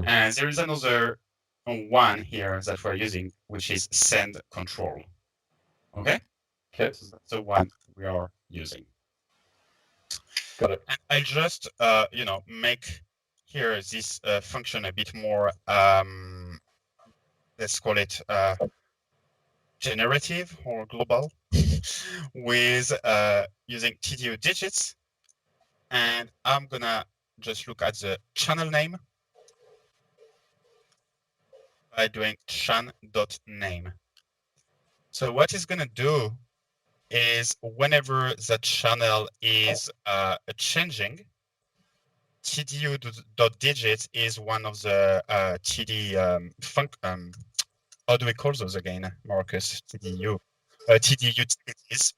And there is another one here that we're using, which is send control. Okay. Okay. So that's the one we are using. Got it. And I just, make here this function a bit more, let's call it generative or global, with using TDO digits. And I'm gonna just look at the channel name by doing chan.name. So what it's gonna do is whenever the channel is changing, TDU.digit is one of the TD how do we call those again, Marcus? TDU utilities.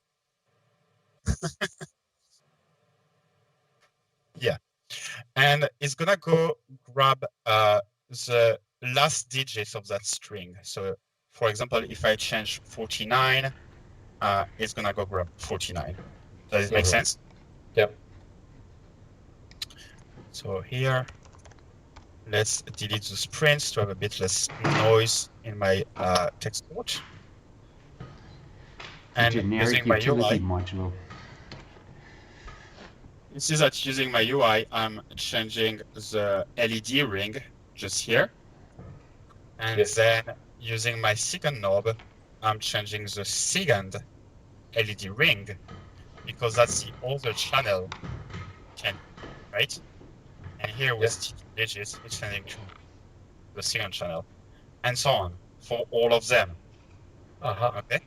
Yeah, and it's gonna go grab the last digits of that string. So, for example, if I change 49, it's gonna go grab 49. Does it make sense? Yep. So here, let's delete the sprints to have a bit less noise in my text port. And generic using my utility UI, module. you see that using my UI, I'm changing the LED ring just here. And then using my second knob, I'm changing the second LED ring because that's the other channel can, right? And here with TD digits, it's sending to the second channel, and so on for all of them. Okay.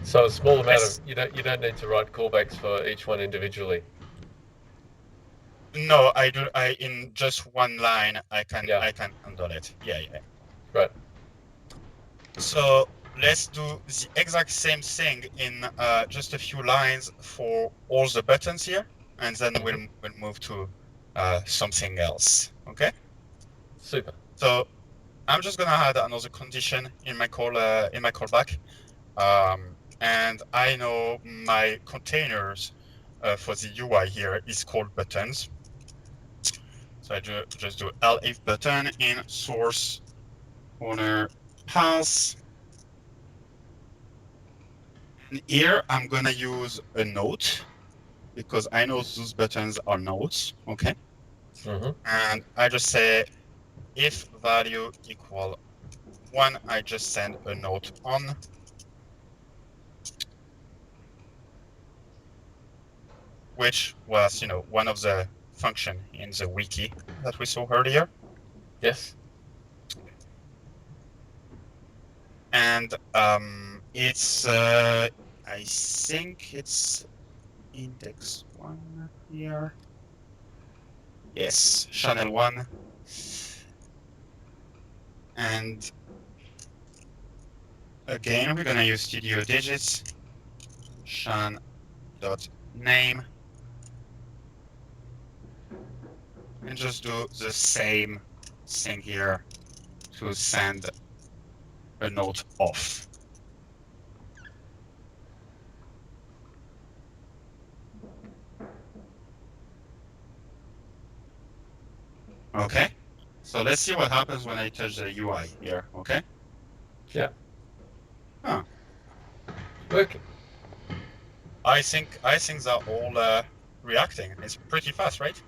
So a small amount of you don't need to write callbacks for each one individually. No, I do. In just one line, I can handle it. Yeah. Right. So let's do the exact same thing in just a few lines for all the buttons here, and then we'll move to something else. Okay. Super. So I'm just gonna add another condition in my callback, and I know my containers for the UI here is called buttons. So I just do elif button in source owner pass. And here I'm gonna use a note because I know those buttons are notes, okay? And I just say if value equal 1, I just send a note on. Which was, one of the function in the wiki that we saw earlier. Yes. And it's, I think it's index 1 here. Yes, channel 1. And again, we're gonna use studio digits, shan.name, and just do the same thing here to send a note off. Okay, so let's see what happens when I touch the UI here, okay? Yeah. Huh. Working. I think they're all reacting. It's pretty fast, right?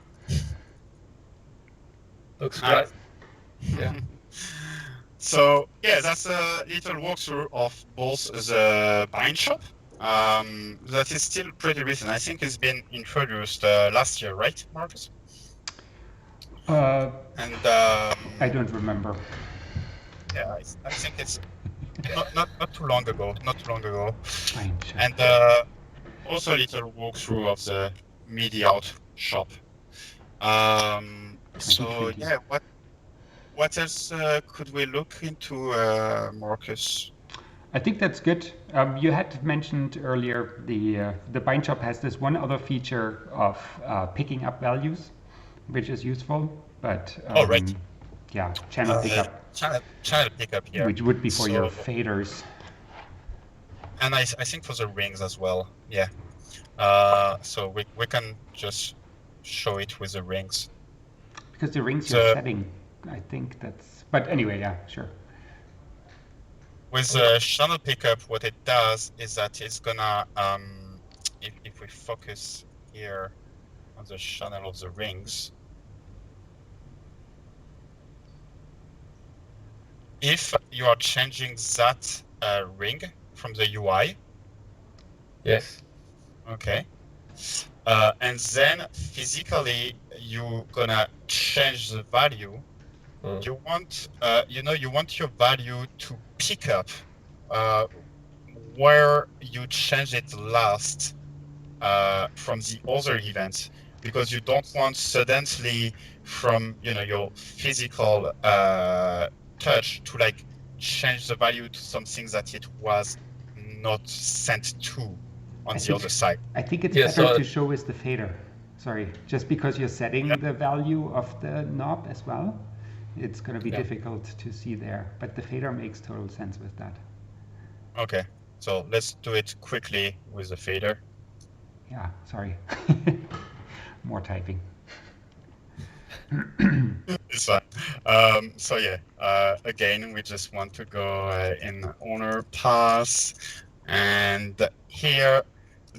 Looks great. Yeah. So yeah, that's a little walkthrough of both the bind shop. That is still pretty recent. I think it's been introduced last year, right, Marcus? And I don't remember. Yeah, I think it's not too long ago. Not too long ago. Fine, sure. And also a little walkthrough of the media out shop. So yeah, what else could we look into, Marcus? I think that's good. You had mentioned earlier the bind shop has this one other feature of picking up values, which is useful. But right. Yeah, channel pickup. Channel pickup here, which would be for your faders. And I think for the rings as well. Yeah. So we can just show it with the rings. Because the rings you're setting, I think that's. But anyway, yeah, sure. With the channel pickup, what it does is that it's gonna, if we focus here on the channel of the rings, if you are changing that ring from the UI, yes, okay, and then physically you're gonna change the value. You want, you want your value to pick up where you change it last from the other event, because you don't want suddenly from your physical touch to like change the value to something that it was not sent to on the other side. I think it's better to show with the fader. Sorry, just because you're setting the value of the knob as well, it's going to be difficult to see there. But the fader makes total sense with that. Okay, so let's do it quickly with the fader. Yeah, sorry. More typing. It's fine. So yeah, again, we just want to go in owner pass, and here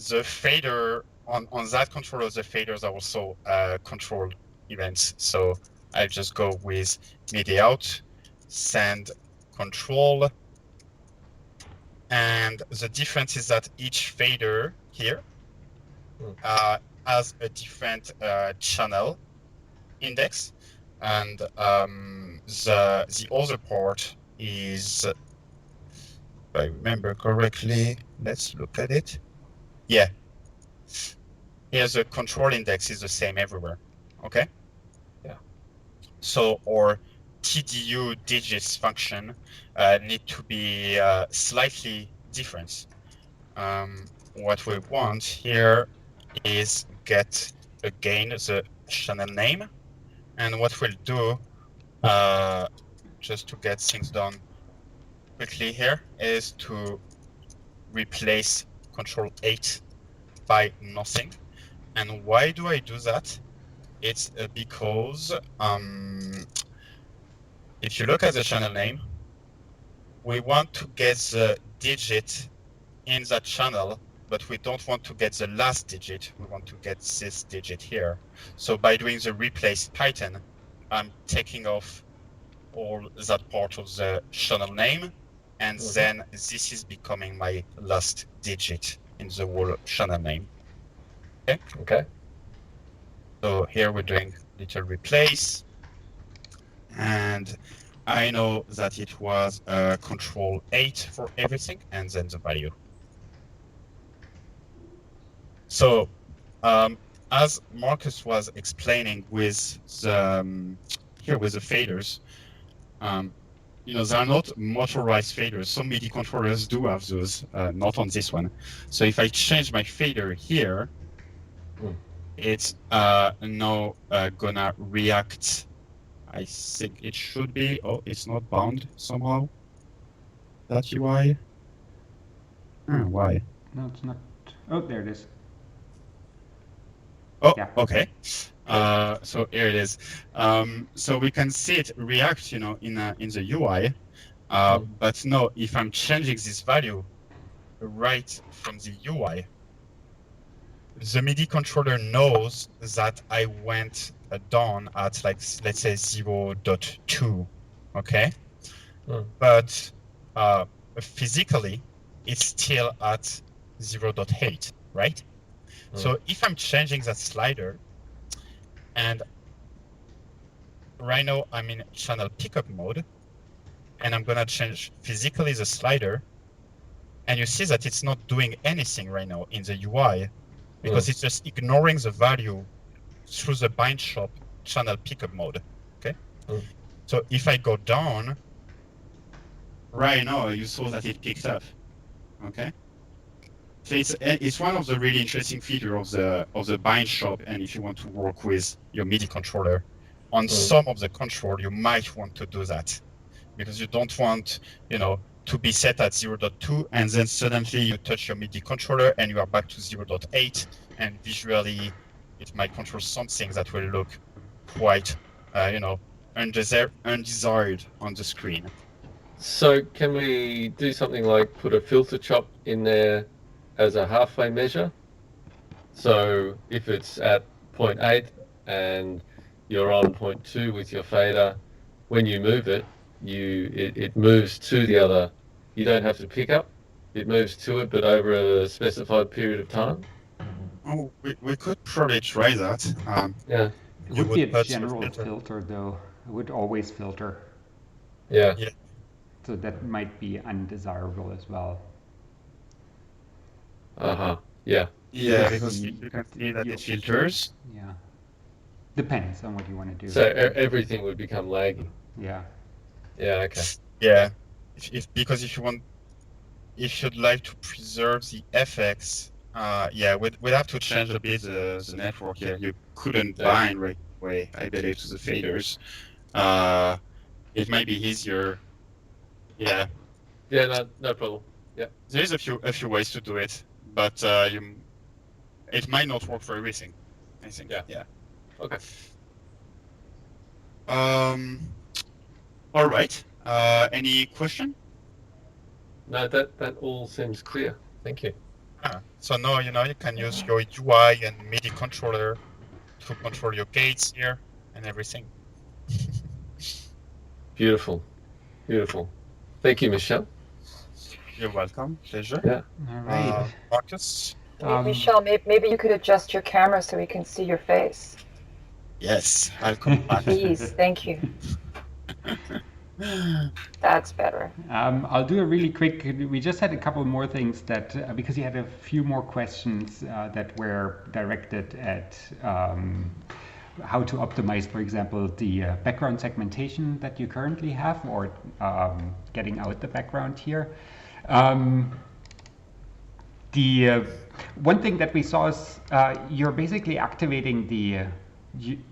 the fader on that controller, the faders are also control events. So I just go with media out, send control, And the difference is that each fader here has a different channel index, and the other part is, if I remember correctly, let's look at it. Yeah. Here the control index is the same everywhere. Okay. Yeah. So our TDU digits function need to be slightly different. What we want here is get again the channel name, and what we'll do just to get things done quickly here is to replace control 8 by nothing. And why do I do that? It's because if you look at the channel name, we want to get the digit in that channel, but we don't want to get the last digit. We want to get this digit here. So by doing the replace Python, I'm taking off all that part of the channel name, and then this is becoming my last digit in the whole channel name. Okay. Okay. So here we're doing little replace, and I know that it was control 8 for everything, and then the value. So as Marcus was explaining with the here with the faders, there are not motorized faders. Some MIDI controllers do have those, not on this one. So if I change my fader here, it's now gonna react. I think it should be. Oh, it's not bound somehow. That UI. Why? No, it's not. Oh, there it is. Oh, Yeah. okay. So here it is. So we can see it react, in the UI. But no, if I'm changing this value right from the UI, the MIDI controller knows that I went down at let's say 0.2, okay? But physically, it's still at 0.8, right? So if I'm changing that slider, and right now I'm in channel pickup mode, and I'm gonna change physically the slider, and you see that it's not doing anything right now in the UI, because it's just ignoring the value through the bind shop channel pickup mode, okay? So if I go down, right now you saw that it picked up, okay? So it's one of the really interesting features of the bind shop, and if you want to work with your MIDI controller, on some of the control you might want to do that, because you don't want to be set at 0.2 and then suddenly you touch your MIDI controller and you are back to 0.8, and visually it might control something that will look quite undesired on the screen. So can we do something like put a filter chop in there as a halfway measure? So if it's at 0.8 and you're on 0.2 with your fader, when you move it, it moves to the other. You don't have to pick up. It moves to it, but over a specified period of time. Oh, we could probably try that. Yeah. It would be a general filter, though. It would always filter. Yeah. So that might be undesirable as well. Yeah. Yeah, because you can see that it filters. Yeah. Depends on what you want to do. So everything would become laggy. Yeah. Yeah. Okay. Yeah. Because if you'd like to preserve the FX, we'd have to change a bit the network here. You couldn't bind right away, I believe, to the faders. It might be easier. Yeah. Yeah. No problem. Yeah. There is a few ways to do it, but it might not work for everything, I think. Yeah. Okay. All right. Any question? No, that all seems clear. Thank you. So now you can use your UI and MIDI controller to control your gates here and everything. Beautiful. Thank you, Michelle. You're welcome. Pleasure. Yeah. All right. Marcus? Michelle, maybe you could adjust your camera so we can see your face. Yes, I'll come back. Please, thank you. That's better. I'll do a really quick. We just had a couple more things that because you had a few more questions that were directed at how to optimize, for example, the background segmentation that you currently have, or getting out the background here. The one thing that we saw is you're basically activating the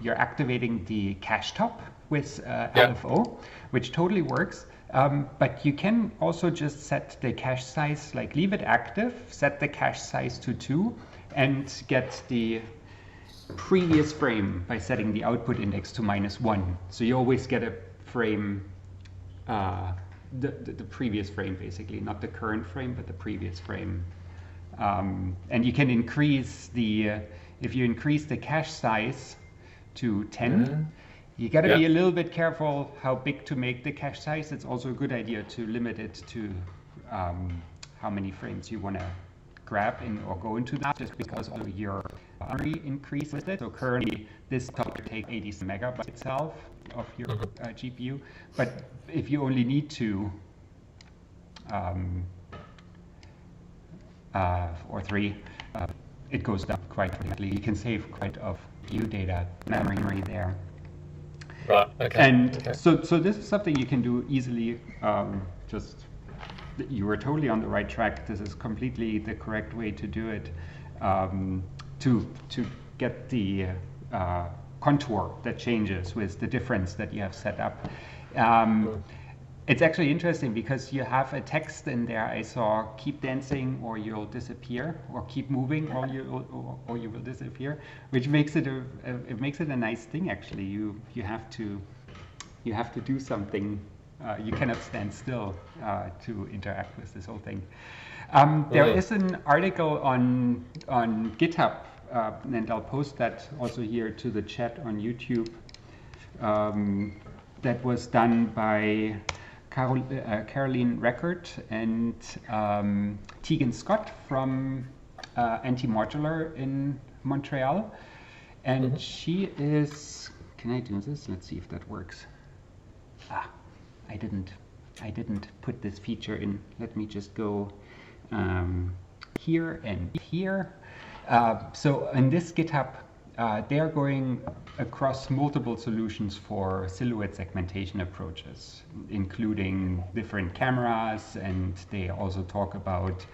you're activating the cache top with LFO, which totally works. But you can also just set the cache size, like leave it active, set the cache size to 2, and get the previous frame by setting the output index to -1. So you always get a frame, the previous frame basically, not the current frame, but the previous frame. And you can increase the, if you increase the cache size to 10, you got to be a little bit careful how big to make the cache size. It's also a good idea to limit it to how many frames you want to grab in or go into that, just because also your memory increases with it. So currently this top takes 80 megabytes itself of your GPU, but if you only need to or 3, it goes down quite quickly. You can save quite of view data memory there. Right. Okay. And so this is something you can do easily. Just you were totally on the right track. This is completely the correct way to do it. To get the contour that changes with the difference that you have set up. It's actually interesting because you have a text in there. I saw keep dancing or you'll disappear, or keep moving or you will disappear, which makes it a nice thing actually. You have to do something. You cannot stand still to interact with this whole thing. There is an article on GitHub, and I'll post that also here to the chat on YouTube. That was done by Caroline Record and Tegan Scott from Anti-Modular in Montreal. And she is, can I do this? Let's see if that works. I didn't put this feature in. Let me just go here and here. So in this GitHub, they are going across multiple solutions for silhouette segmentation approaches, including different cameras, and they also talk about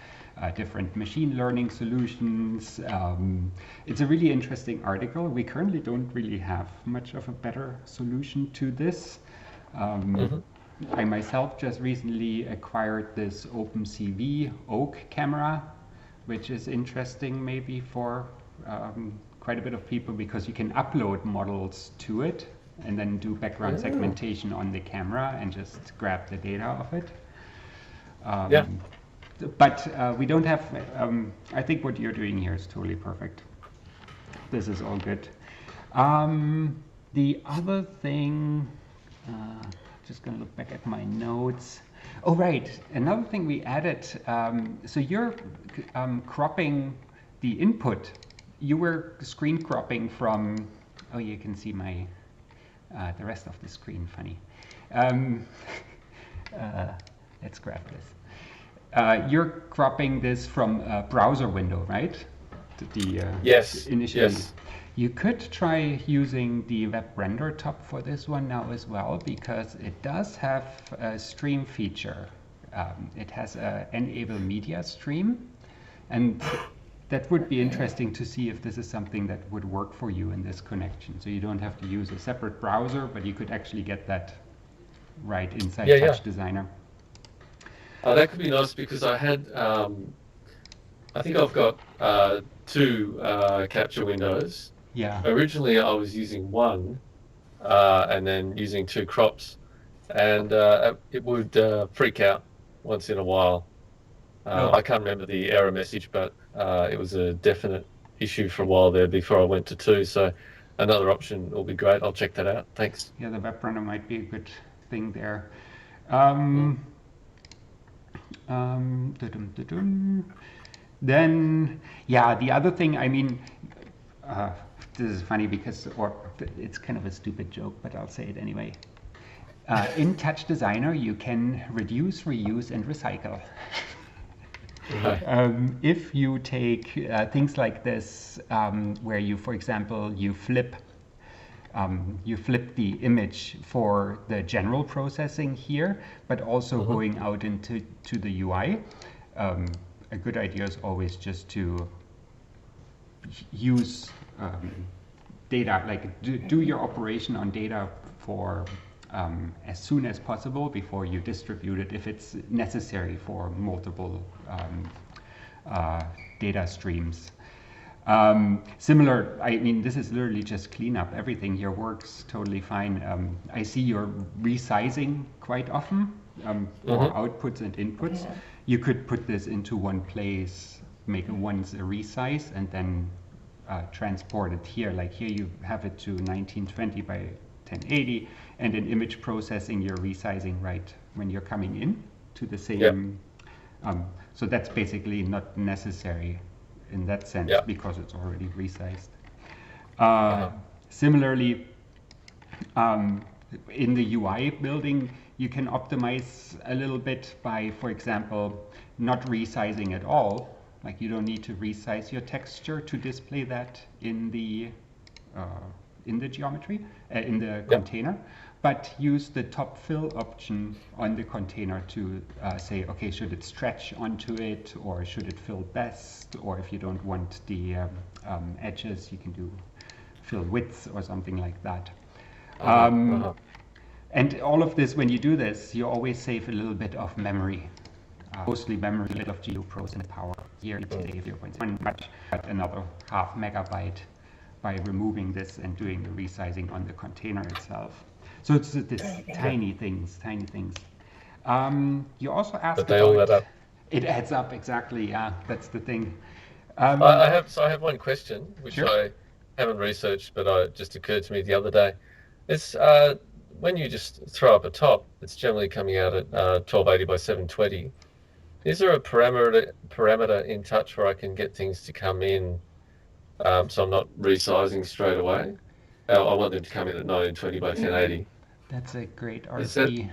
different machine learning solutions. It's a really interesting article. We currently don't really have much of a better solution to this. I myself just recently acquired this OpenCV Oak camera, which is interesting maybe for quite a bit of people, because you can upload models to it and then do background segmentation on the camera and just grab the data of it. But we don't have, I think what you're doing here is totally perfect. This is all good. The other thing, just gonna look back at my notes. Oh, right, another thing we added, so you're cropping the input. You were screen cropping from, oh, you can see my, the rest of the screen, funny. Let's grab this. You're cropping this from a browser window, right? Yes. Initially. Yes. You could try using the web render top for this one now as well, because it does have a stream feature. It has a enable media stream, and that would be interesting to see if this is something that would work for you in this connection. So you don't have to use a separate browser, but you could actually get that right inside TouchDesigner. That could be nice, because I had, I think I've got 2 capture windows. Yeah. Originally I was using one and then using 2 crops, and it would freak out once in a while. I can't remember the error message, but it was a definite issue for a while there before I went to 2. So another option will be great. I'll check that out. Thanks. Yeah, the web runner might be a good thing there. Then, yeah, the other thing, I mean, this is funny because, or it's kind of a stupid joke, but I'll say it anyway. In TouchDesigner, you can reduce, reuse, and recycle. If you take things like this, where you, for example, you flip the image for the general processing here, but also going out into the UI. A good idea is always just to use data, like do your operation on data for as soon as possible before you distribute it, if it's necessary for multiple data streams. Similar, I mean, this is literally just cleanup. Everything here works totally fine. I see you're resizing quite often for outputs and inputs. Yeah. You could put this into one place, make it once a resize, and then transport it here. Like here you have it to 1920 by 1080, and in image processing, you're resizing right when you're coming in to the same. Yep. So that's basically not necessary in that sense, because it's already resized. Similarly, in the UI building, you can optimize a little bit by, for example, not resizing at all. Like you don't need to resize your texture to display that in the geometry, in the container, but use the top fill option on the container to say, okay, should it stretch onto it, or should it fill best, or if you don't want the edges, you can do fill width or something like that. And all of this, when you do this, you always save a little bit of memory, mostly memory, a little of GPU processing power. Here you save 0.1, but another ½ megabyte by removing this and doing the resizing on the container itself. So it's this tiny things. You also asked but they all add up. It adds up, exactly. Yeah, that's the thing. I have one question, which I haven't researched, but it just occurred to me the other day. It's when you just throw up a top, it's generally coming out at 1280 by 720. Is there a parameter in Touch where I can get things to come in, so I'm not resizing straight away? I want them to come in at 1920 by 1080. That's a great RP.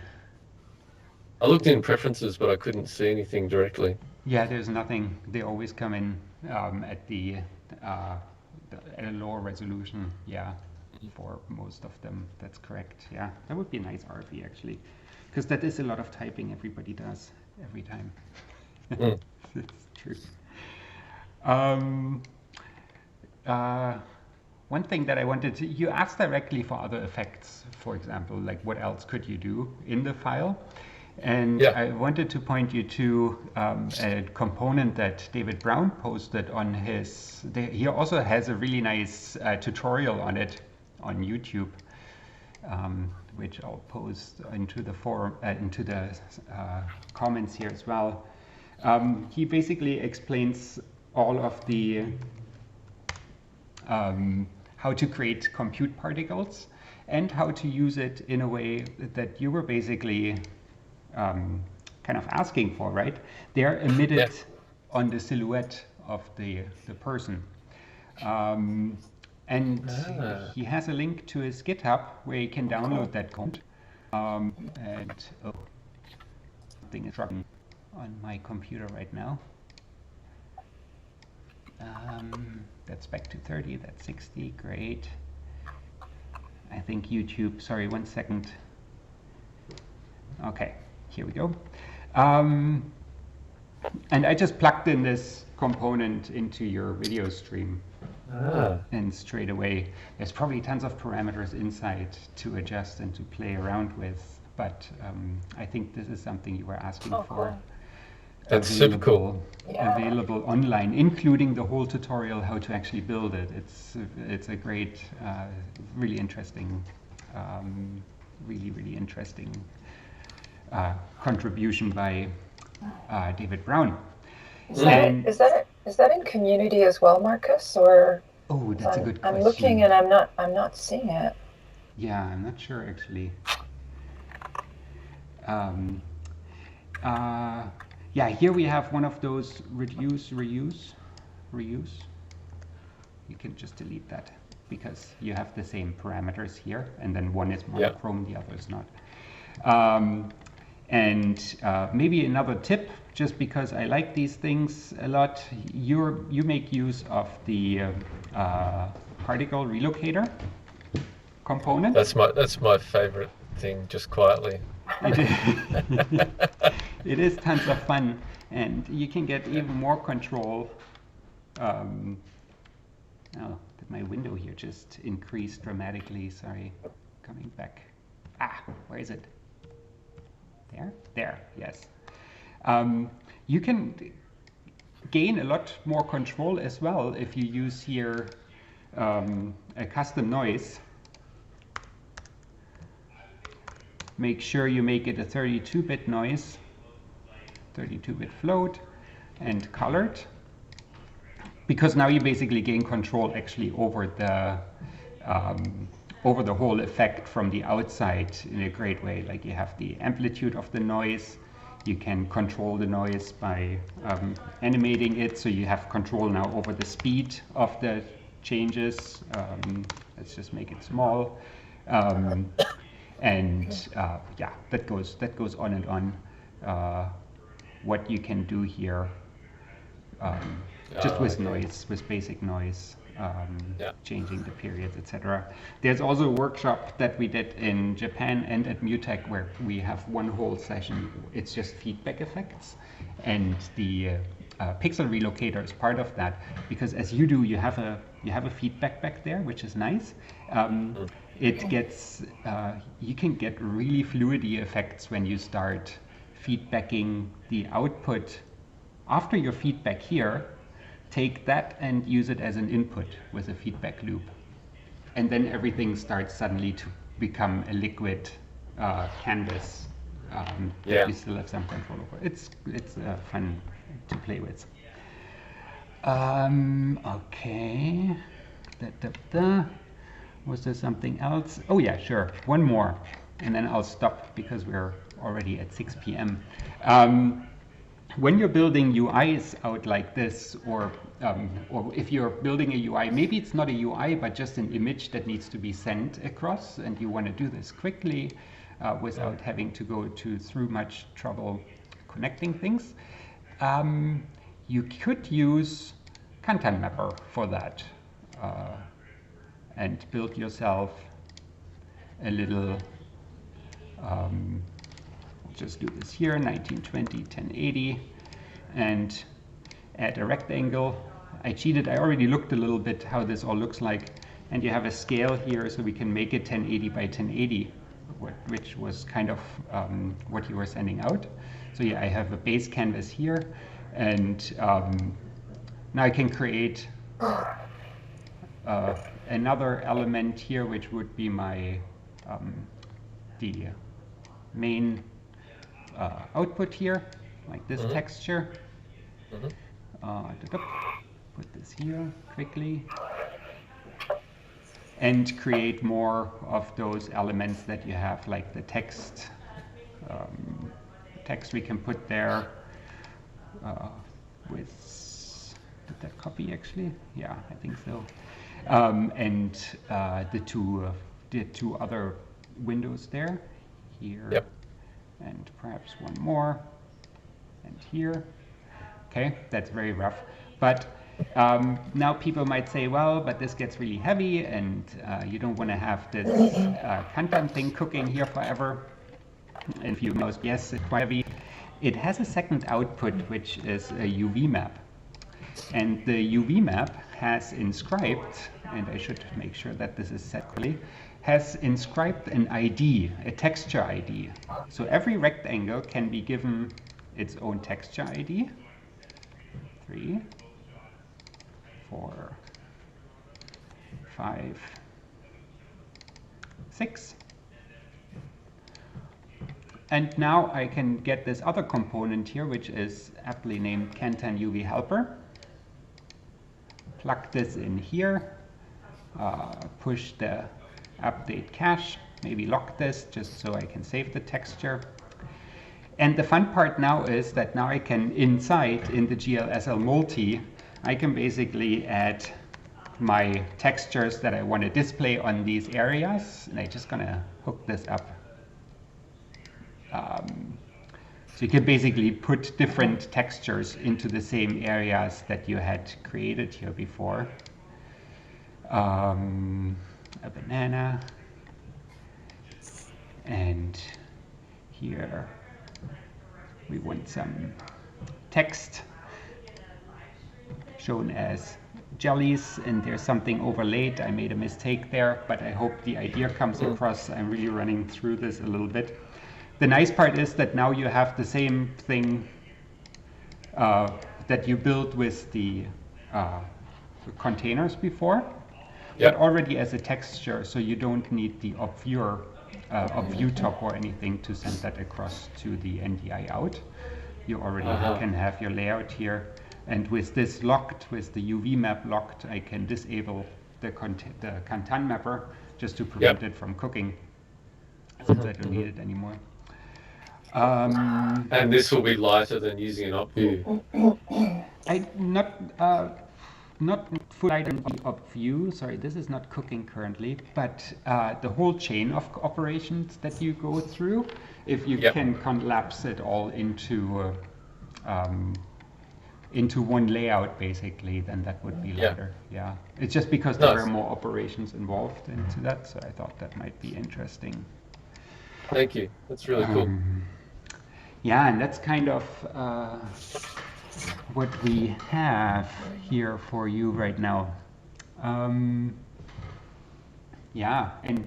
I looked in preferences, but I couldn't see anything directly. Yeah, there's nothing. They always come in at a lower resolution. Yeah, for most of them. That's correct. Yeah, that would be a nice RP actually, because that is a lot of typing everybody does every time. It's true. One thing that I wanted to, you asked directly for other effects, for example, like what else could you do in the file? And I wanted to point you to a component that David Brown posted on his, he also has a really nice tutorial on it on YouTube, which I'll post into the forum, into the comments here as well. He basically explains all of the how to create compute particles and how to use it in a way that you were basically kind of asking for, right? They're emitted on the silhouette of the person. And he has a link to his GitHub where you can download that code. And something is running on my computer right now. That's back to 30, that's 60, great. I think YouTube, sorry, 1 second. Okay, here we go. And I just plugged in this component into your video stream. And straight away, there's probably tons of parameters inside to adjust and to play around with. But I think this is something you were asking for. Cool. That's super cool. Available online, including the whole tutorial how to actually build it. It's a great, really interesting, really interesting contribution by David Brown. Is that in community as well, Marcus? Or oh, that's a good question. I'm looking and I'm not seeing it. Yeah, I'm not sure yeah, here we have one of those reduce, reuse. You can just delete that because you have the same parameters here, and then one is monochrome, the other is not. Maybe another tip, just because I like these things a lot, you make use of the particle relocator component. That's my favorite thing, just quietly. It is tons of fun, and you can get even more control. Oh, did my window here just increase dramatically? Sorry, coming back. Where is it? There, yes. You can gain a lot more control as well if you use here a custom noise. Make sure you make it a 32-bit noise, 32-bit float, and colored, because now you basically gain control actually over the whole effect from the outside in a great way. Like you have the amplitude of the noise, you can control the noise by animating it, so you have control now over the speed of the changes. Let's just make it small. Yeah, that goes on and on. What you can do here, just with noise, with basic noise, changing the periods, etc. There's also a workshop that we did in Japan and at MUTEC where we have one whole session. It's just feedback effects, and the pixel relocator is part of that, because as you do, you have a feedback back there, which is nice. It gets you can get really fluidity effects when you start feedbacking the output. After your feedback here, take that and use it as an input with a feedback loop, and then everything starts suddenly to become a liquid canvas that you still have some control over. It's fun to play with. Okay. Was there something else? Oh yeah, sure. One more, and then I'll stop because we're already at 6 p.m. When you're building UIs out like this, or if you're building a UI, maybe it's not a UI, but just an image that needs to be sent across, and you want to do this quickly without having to go through much trouble connecting things, you could use Kantan Mapper for that. And build yourself a little, just do this here, 1920, 1080, and add a rectangle. I cheated, I already looked a little bit how this all looks like, and you have a scale here, so we can make it 1080 by 1080, which was kind of what you were sending out. So yeah, I have a base canvas here, and now I can create another element here, which would be my the main output here, like this texture. Put this here quickly, and create more of those elements that you have, like the text. Text we can put there with, did that copy actually? Yeah, I think so. And the two other windows there, here, and perhaps one more, and here. Okay, that's very rough. But now people might say, well, but this gets really heavy, and you don't want to have this Kantan thing cooking here forever. And if you know, yes, it's quite heavy. It has a second output, which is a UV map. And the UV map has inscribed, and I should make sure that this is set correctly, has inscribed an ID, a texture ID. So every rectangle can be given its own texture ID. 3, 4, 5, 6. And now I can get this other component here, which is aptly named Kantan UV Helper. Plug this in here, push the update cache, maybe lock this just so I can save the texture. And the fun part now is that now I can, inside in the GLSL multi, I can basically add my textures that I want to display on these areas. And I'm just going to hook this up. So you can basically put different textures into the same areas that you had created here before. A banana. And here we want some text shown as jellies, and there's something overlaid. I made a mistake there, but I hope the idea comes across. I'm really running through this a little bit. The nice part is that now you have the same thing that you built with the containers before, but already as a texture, so you don't need the view top or anything to send that across to the NDI out. You already can have your layout here. And with this locked, with the UV map locked, I can disable the Kantan mapper just to prevent it from cooking, since I don't need it anymore. And this will be lighter than using an op view. Not full item of view. Sorry, this is not cooking currently, but the whole chain of operations that you go through, if you can collapse it all into one layout, basically, then that would be lighter. Yeah, it's just because there are more operations involved into that, so I thought that might be interesting. Thank you. That's really cool. Yeah, and that's kind of what we have here for you right now. Yeah, and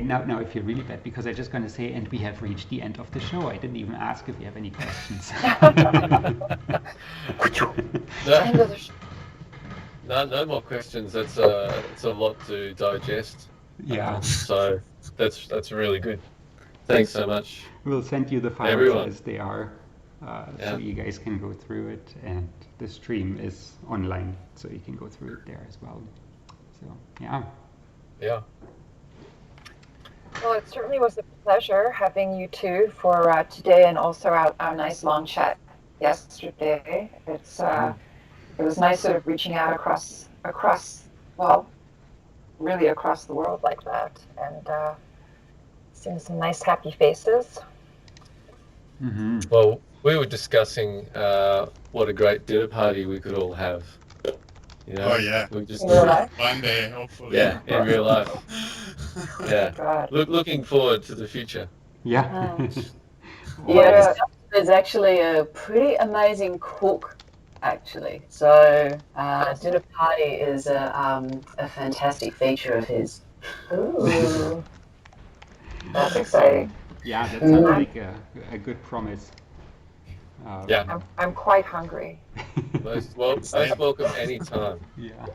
now I feel really bad because I'm just going to say, and we have reached the end of the show. I didn't even ask if you have any questions. No more questions. It's a lot to digest. Yeah. So that's really good. Thanks so much. We'll send you the files as they are, so you guys can go through it, and the stream is online, so you can go through it there as well. So yeah. Yeah. Well, it certainly was a pleasure having you two for today, and also our nice long chat yesterday. It was nice sort of reaching out across, well, really across the world like that, and seeing some nice happy faces. Mm-hmm. Well, we were discussing what a great dinner party we could all have. You know, we just one day, hopefully. Yeah, in real life. Yeah, God. looking forward to the future. Yeah. Yeah, there's actually a pretty amazing cook, actually. So dinner party is a fantastic feature of his. Ooh. That's exciting. Yeah, that sounds like a good promise. Yeah. I'm quite hungry. Most welcome anytime. Yeah.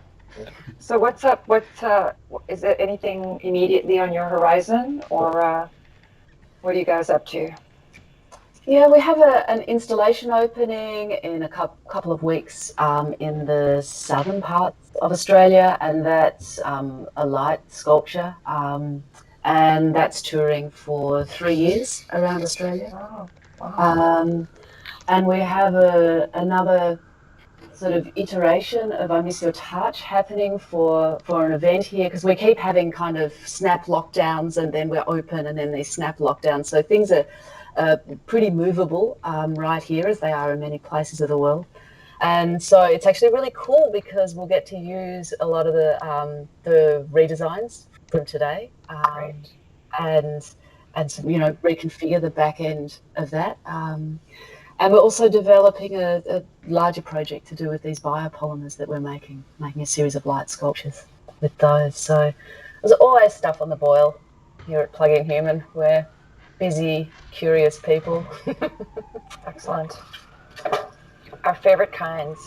So what's up? Is there anything immediately on your horizon, or what are you guys up to? Yeah, we have an installation opening in a couple of weeks in the southern parts of Australia, and that's a light sculpture, and that's touring for 3 years around Australia. Oh, wow. And we have another sort of iteration of I Miss Your Touch happening for an event here, because we keep having kind of snap lockdowns, and then we're open, and then these snap lockdowns. So things are pretty movable right here, as they are in many places of the world. And so it's actually really cool because we'll get to use a lot of the redesigns from today, and reconfigure the back end of that. And we're also developing a larger project to do with these biopolymers that we're making a series of light sculptures with those. So there's always stuff on the boil here at Plug-in Human. We're busy, curious people. Excellent. Our favorite kinds.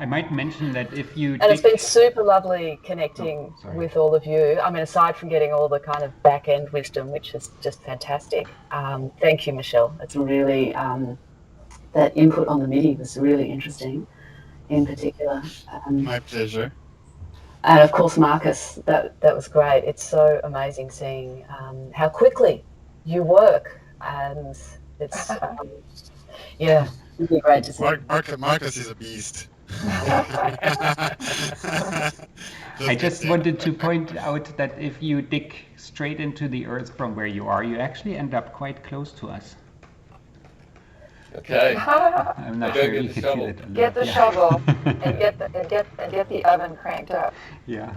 I might mention that if you And it's been super lovely connecting with all of you. I mean, aside from getting all the kind of back-end wisdom, which is just fantastic. Thank you, Michelle. It's really, that input on the MIDI was really interesting in particular. My pleasure. And of course, Marcus, that was great. It's so amazing seeing how quickly you work, and it's yeah, really great to see. Marcus is a beast. I just wanted to point out that if you dig straight into the earth from where you are, you actually end up quite close to us. Okay. I'm not Go sure get you the can shovel. see that. Get the yeah. shovel and get the oven cranked up. Yeah.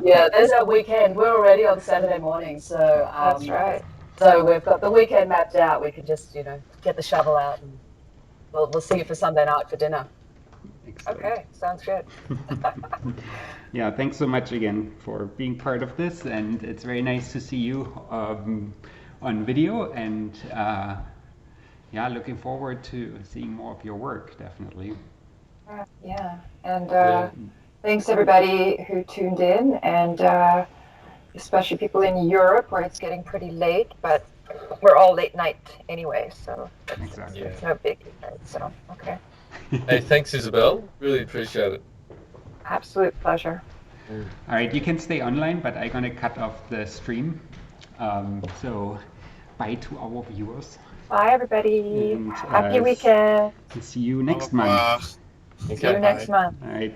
Yeah, there's our weekend. We're already on Saturday morning, so That's right. so we've got the weekend mapped out. We can just get the shovel out, and we'll see you for Sunday night for dinner. Excellent. Okay, sounds good. Yeah, thanks so much again for being part of this, and it's very nice to see you on video, and yeah, looking forward to seeing more of your work, definitely. Yeah, and Yeah. thanks everybody who tuned in, and especially people in Europe where it's getting pretty late, but we're all late night anyway, so Exactly. it's no biggie, right? So, okay. Hey, thanks, Isabel. Really appreciate it. Absolute pleasure. All right, you can stay online, but I'm gonna cut off the stream. So, bye to our viewers. Bye, everybody. And, Happy weekend. See you next Au revoir. month. See you next month. All right.